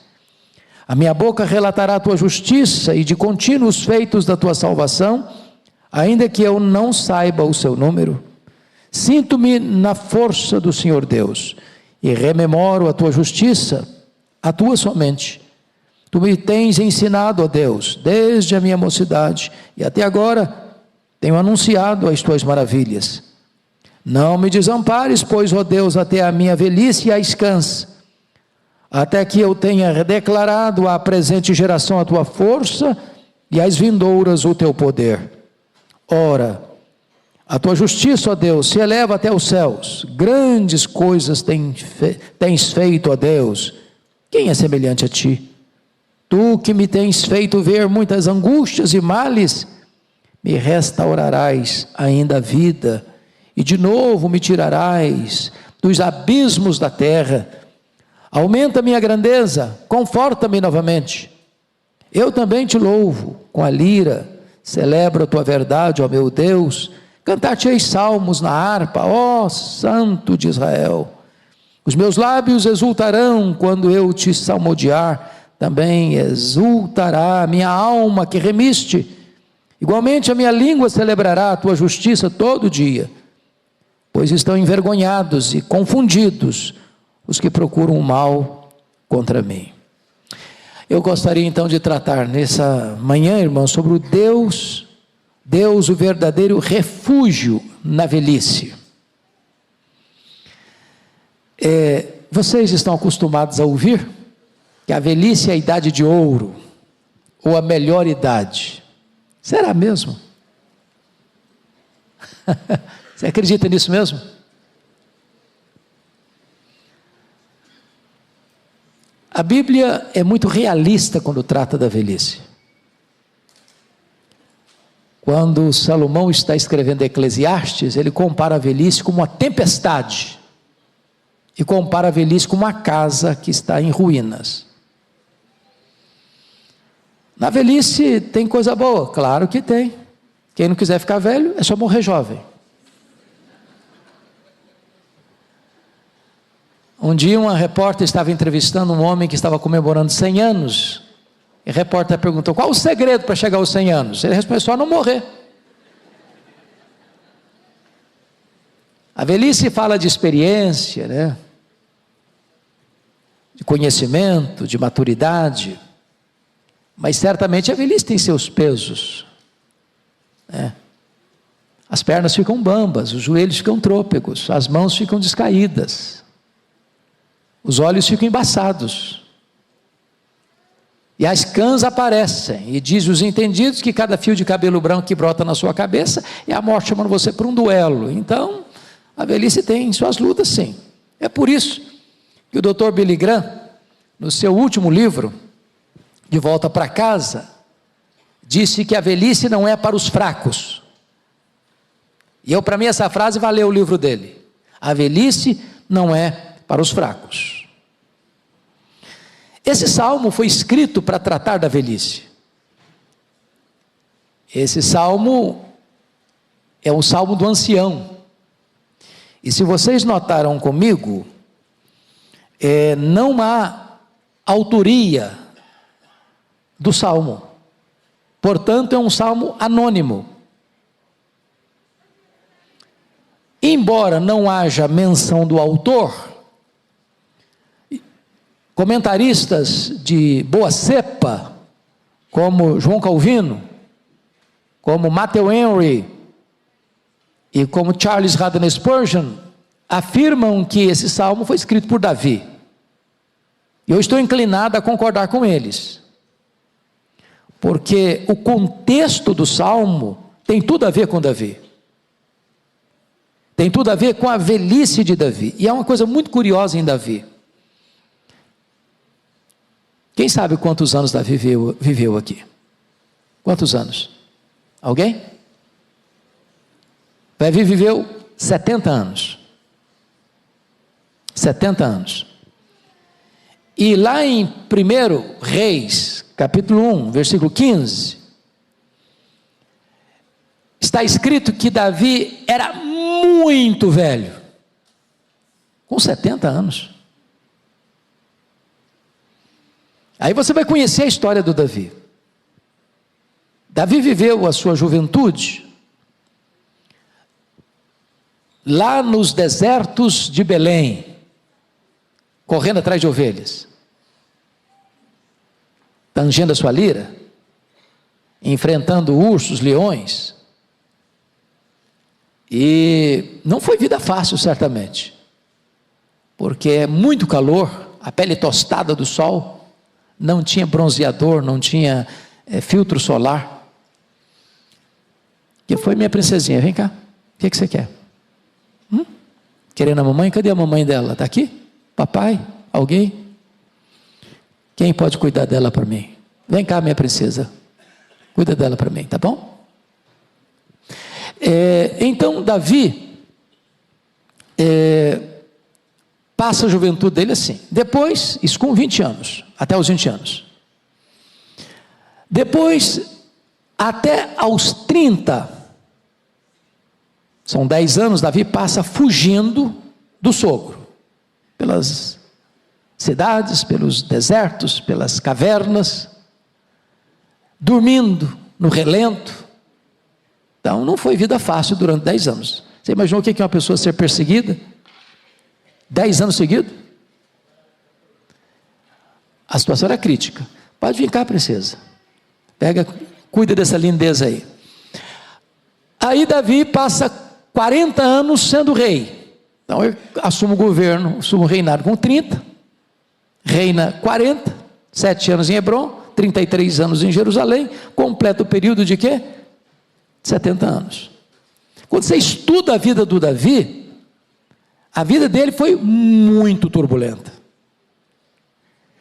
A minha boca relatará a tua justiça e de contínuo os feitos da tua salvação, ainda que eu não saiba o seu número. Sinto-me na força do Senhor Deus e rememoro a tua justiça, a tua somente. Tu me tens ensinado, ó Deus, desde a minha mocidade, e até agora tenho anunciado as tuas maravilhas. Não me desampares, pois, ó Deus, até a minha velhice a escanse, até que eu tenha declarado à presente geração a tua força e às vindouras o teu poder. Ora, a tua justiça, ó Deus, se eleva até os céus, grandes coisas tens feito, ó Deus. Quem é semelhante a ti? Tu que me tens feito ver muitas angústias e males, me restaurarás ainda a vida, e de novo me tirarás dos abismos da terra. Aumenta minha grandeza, conforta-me novamente. Eu também te louvo com a lira, celebro a tua verdade, ó meu Deus. Cantar-te-ei salmos na harpa, ó Santo de Israel. Os meus lábios exultarão quando eu te salmodiar, também exultará a minha alma que remiste. Igualmente a minha língua celebrará a tua justiça todo dia, pois estão envergonhados e confundidos os que procuram o mal contra mim. Eu gostaria então de tratar nessa manhã, irmãos, sobre o Deus, o verdadeiro refúgio na velhice. Vocês estão acostumados a ouvir que a velhice é a idade de ouro, ou a melhor idade. Será mesmo? Você acredita nisso mesmo? A Bíblia é muito realista quando trata da velhice. Quando Salomão está escrevendo Eclesiastes, ele compara a velhice com uma tempestade e compara a velhice com uma casa que está em ruínas. Na velhice tem coisa boa? Claro que tem. Quem não quiser ficar velho, é só morrer jovem. Um dia uma repórter estava entrevistando um homem que estava comemorando 100 anos. E a repórter perguntou: qual o segredo para chegar aos 100 anos? Ele respondeu: só não morrer. A velhice fala de experiência, né? De conhecimento, de maturidade. Mas certamente a velhice tem seus pesos, né? As pernas ficam bambas, os joelhos ficam trôpegos, as mãos ficam descaídas, os olhos ficam embaçados, e as cãs aparecem, e diz os entendidos que cada fio de cabelo branco que brota na sua cabeça é a morte chamando você para um duelo. Então, a velhice tem suas lutas, sim. É por isso que o Dr. Billy Graham, no seu último livro, De Volta para Casa, disse que a velhice não é para os fracos. E para mim essa frase valeu o livro dele. A velhice não é para os fracos. Esse salmo foi escrito para tratar da velhice. Esse salmo é um salmo do ancião. E se vocês notaram comigo, não há autoria do salmo, portanto é um salmo anônimo. Embora não haja menção do autor, comentaristas de boa cepa, como João Calvino, como Matthew Henry e como Charles Haddon Spurgeon, afirmam que esse salmo foi escrito por Davi. E eu estou inclinado a concordar com eles, porque o contexto do salmo tem tudo a ver com Davi. Tem tudo a ver com a velhice de Davi. E há uma coisa muito curiosa em Davi. Quem sabe quantos anos Davi viveu aqui? Quantos anos? Alguém? Davi viveu 70 anos. 70 anos. E lá em 1 Reis, capítulo 1, versículo 15, está escrito que Davi era muito velho, com 70 anos. Aí você vai conhecer a história do Davi. Davi viveu a sua juventude lá nos desertos de Belém, correndo atrás de ovelhas, tangendo a sua lira, enfrentando ursos, leões. E não foi vida fácil, certamente, porque é muito calor, a pele tostada do sol, não tinha bronzeador, não tinha filtro solar. Que foi, minha princesinha? Vem cá, o que você quer? Querendo a mamãe? Cadê a mamãe dela? Está aqui? Papai? Alguém? Quem pode cuidar dela para mim? Vem cá, minha princesa, cuida dela para mim, tá bom? Então Davi passa a juventude dele assim. Depois, isso com 20 anos, até os 20 anos. Depois, até aos 30, são 10 anos, Davi passa fugindo do sogro, pelas cidades, pelos desertos, pelas cavernas, dormindo no relento. Então não foi vida fácil durante 10 anos. Você imaginou o que é uma pessoa ser perseguida 10 anos seguidos? A situação era crítica. Pode vir cá, princesa, cuida dessa lindeza aí. Aí Davi passa 40 anos sendo rei. Então ele assume o governo, assume o reinado com 30, reina 40, 7 anos em Hebrom, 33 anos em Jerusalém, completa o período de quê? 70 anos. Quando você estuda a vida do Davi, a vida dele foi muito turbulenta.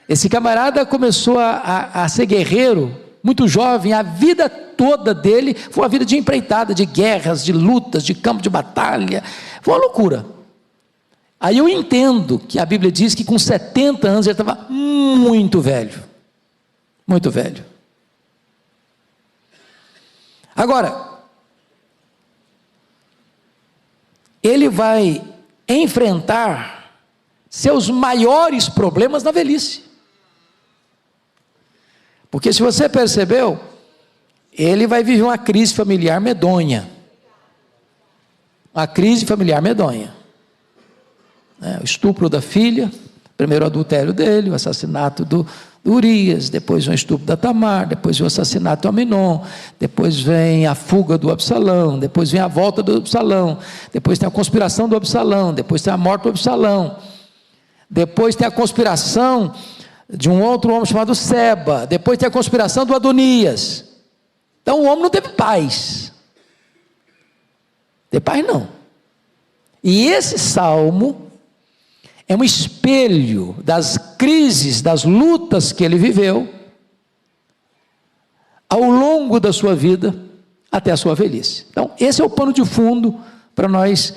Esse camarada começou a ser guerreiro muito jovem. A vida toda dele foi uma vida de empreitada, de guerras, de lutas, de campo de batalha. Foi uma loucura. Aí eu entendo que a Bíblia diz que com 70 anos ele estava muito velho. Muito velho. Agora, ele vai enfrentar seus maiores problemas na velhice. Porque se você percebeu, ele vai viver uma crise familiar medonha. Uma crise familiar medonha. O estupro da filha, primeiro o adultério dele, o assassinato do Urias, depois vem o estupro da Tamar, depois vem o assassinato do Aminon, depois vem a fuga do Absalão, depois vem a volta do Absalão, depois tem a conspiração do Absalão, depois tem a morte do Absalão, depois tem a conspiração de um outro homem chamado Seba, depois tem a conspiração do Adonias. Então o homem não teve paz. Teve paz não. E esse salmo é um espelho das crises, das lutas que ele viveu ao longo da sua vida até a sua velhice. Então, esse é o pano de fundo para nós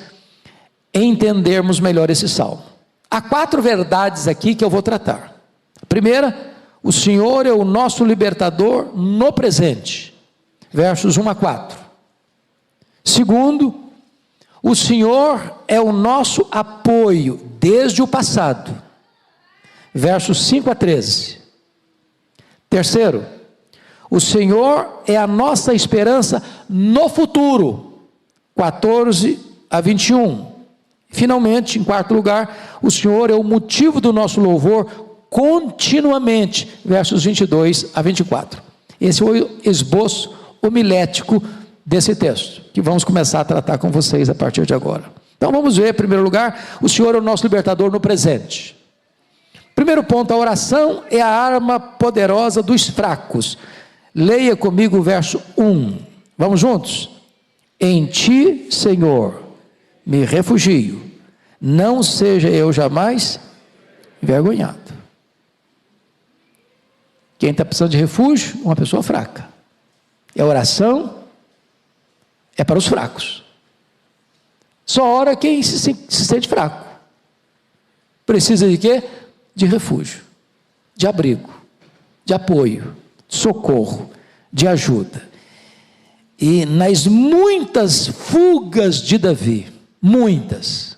entendermos melhor esse salmo. Há 4 verdades aqui que eu vou tratar. A primeira, o Senhor é o nosso libertador no presente, versos 1 a 4. Segundo, o Senhor é o nosso apoio desde o passado, versos 5 a 13. Terceiro, o Senhor é a nossa esperança no futuro, 14 a 21. Finalmente, em quarto lugar, o Senhor é o motivo do nosso louvor continuamente, versos 22 a 24. Esse é o esboço homilético desse texto, que vamos começar a tratar com vocês a partir de agora. Então vamos ver, em primeiro lugar, o Senhor é o nosso libertador no presente. Primeiro ponto, a oração é a arma poderosa dos fracos. Leia comigo o verso 1. Vamos juntos? Em ti, Senhor, me refugio, não seja eu jamais envergonhado. Quem está precisando de refúgio? Uma pessoa fraca. E a oração é para os fracos. Só ora quem se sente fraco. Precisa de quê? De refúgio, de abrigo, de apoio, de socorro, de ajuda. E nas muitas fugas de Davi, muitas,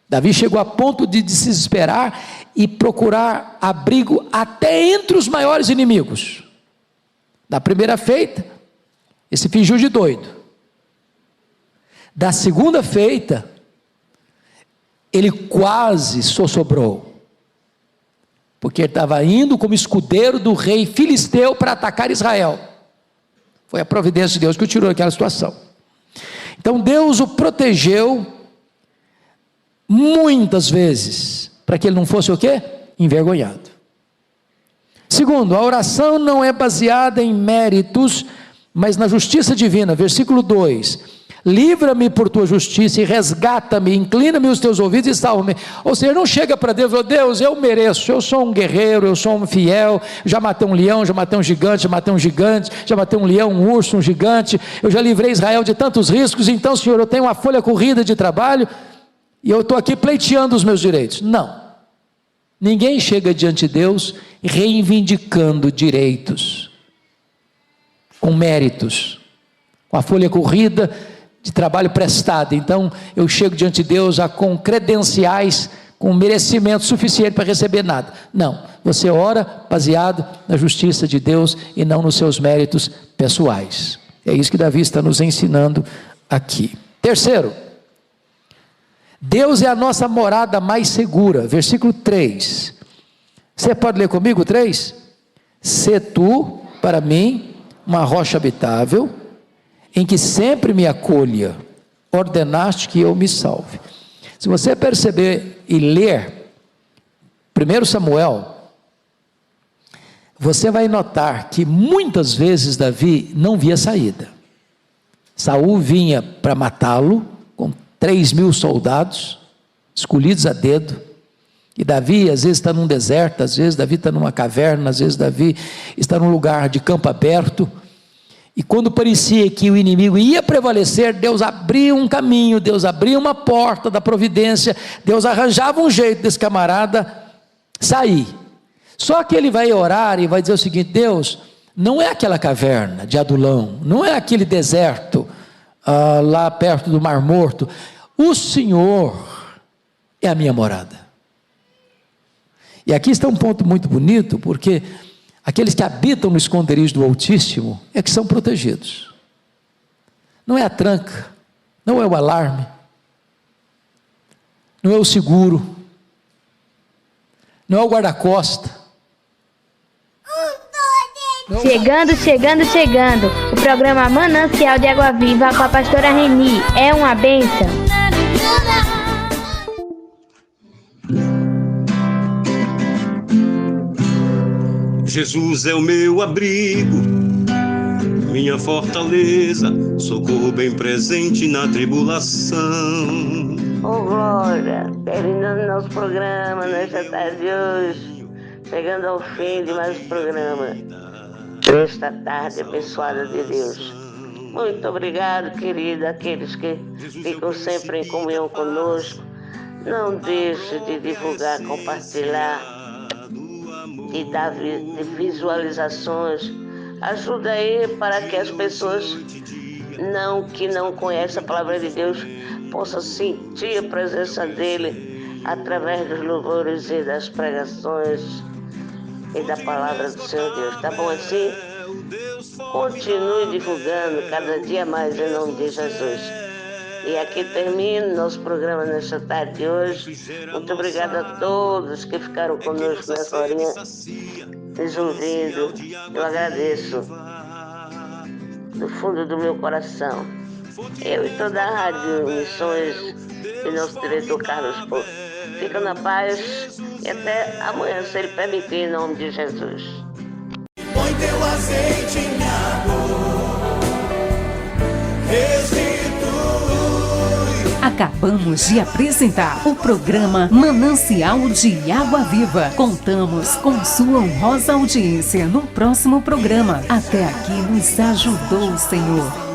Davi chegou a ponto de se desesperar e procurar abrigo até entre os maiores inimigos. Da primeira feita, ele se fingiu de doido. Da segunda feita, ele quase sossobrou, porque ele estava indo como escudeiro do rei filisteu para atacar Israel. Foi a providência de Deus que o tirou daquela situação. Então Deus o protegeu muitas vezes, para que ele não fosse o quê? Envergonhado. Segundo, a oração não é baseada em méritos, mas na justiça divina. Versículo 2: livra-me por tua justiça e resgata-me, inclina-me os teus ouvidos e salva-me. Ou seja, não chega para Deus e fala: Deus, eu mereço, eu sou um guerreiro, eu sou um fiel, já matei um leão, já matei um gigante, já matei um leão, um urso, um gigante, eu já livrei Israel de tantos riscos, então, Senhor, eu tenho uma folha corrida de trabalho, e eu estou aqui pleiteando os meus direitos. Não, ninguém chega diante de Deus reivindicando direitos, com méritos, com a folha corrida de trabalho prestado. Então eu chego diante de Deus com credenciais, com merecimento suficiente para receber nada. Não, você ora baseado na justiça de Deus e não nos seus méritos pessoais. É isso que Davi está nos ensinando aqui. Terceiro, Deus é a nossa morada mais segura. Versículo 3. Você pode ler comigo 3? Sê tu para mim uma rocha habitável, em que sempre me acolha, ordenaste que eu me salve. Se você perceber e ler 1 Samuel, você vai notar que muitas vezes Davi não via saída. Saul vinha para matá-lo, com 3.000 soldados, escolhidos a dedo, e Davi às vezes está num deserto, às vezes Davi está numa caverna, às vezes Davi está num lugar de campo aberto, e quando parecia que o inimigo ia prevalecer, Deus abria um caminho, Deus abria uma porta da providência, Deus arranjava um jeito desse camarada sair. Só que ele vai orar e vai dizer o seguinte: Deus, não é aquela caverna de Adulão, não é aquele deserto lá perto do Mar Morto, o Senhor é a minha morada. E aqui está um ponto muito bonito, porque aqueles que habitam no esconderijo do Altíssimo é que são protegidos. Não é a tranca, não é o alarme, não é o seguro, não é o guarda-costa.
Chegando. O programa Manancial de Água Viva com a pastora Reni. É uma bênção.
Jesus é o meu abrigo, minha fortaleza, socorro bem presente na tribulação.
Oh glória, terminando nosso programa nesta tarde de hoje, chegando ao fim de mais um programa, esta tarde abençoada de Deus. Muito obrigado, querido, aqueles que ficam sempre em comunhão conosco. Não deixe de divulgar, compartilhar, e dar visualizações. Ajuda aí para que as pessoas que não conhecem a palavra de Deus possam sentir a presença dele através dos louvores e das pregações e da palavra do Senhor Deus. Tá bom assim? Continue divulgando cada dia mais em nome de Jesus. E aqui termina nosso programa nesta tarde de hoje. Muito obrigado a todos que ficaram conosco nessa horinha, nos ouvindo. Eu agradeço. do fundo do meu coração. Eu e toda a Rádio Missões e nosso diretor Carlos Porto. Fica na paz e até amanhã, se Ele permitir, em nome de Jesus.
Põe teu azeite em minha dor, restitui.
Acabamos de apresentar o programa Manancial de Água Viva. Contamos com sua honrosa audiência no próximo programa. Até aqui nos ajudou o Senhor.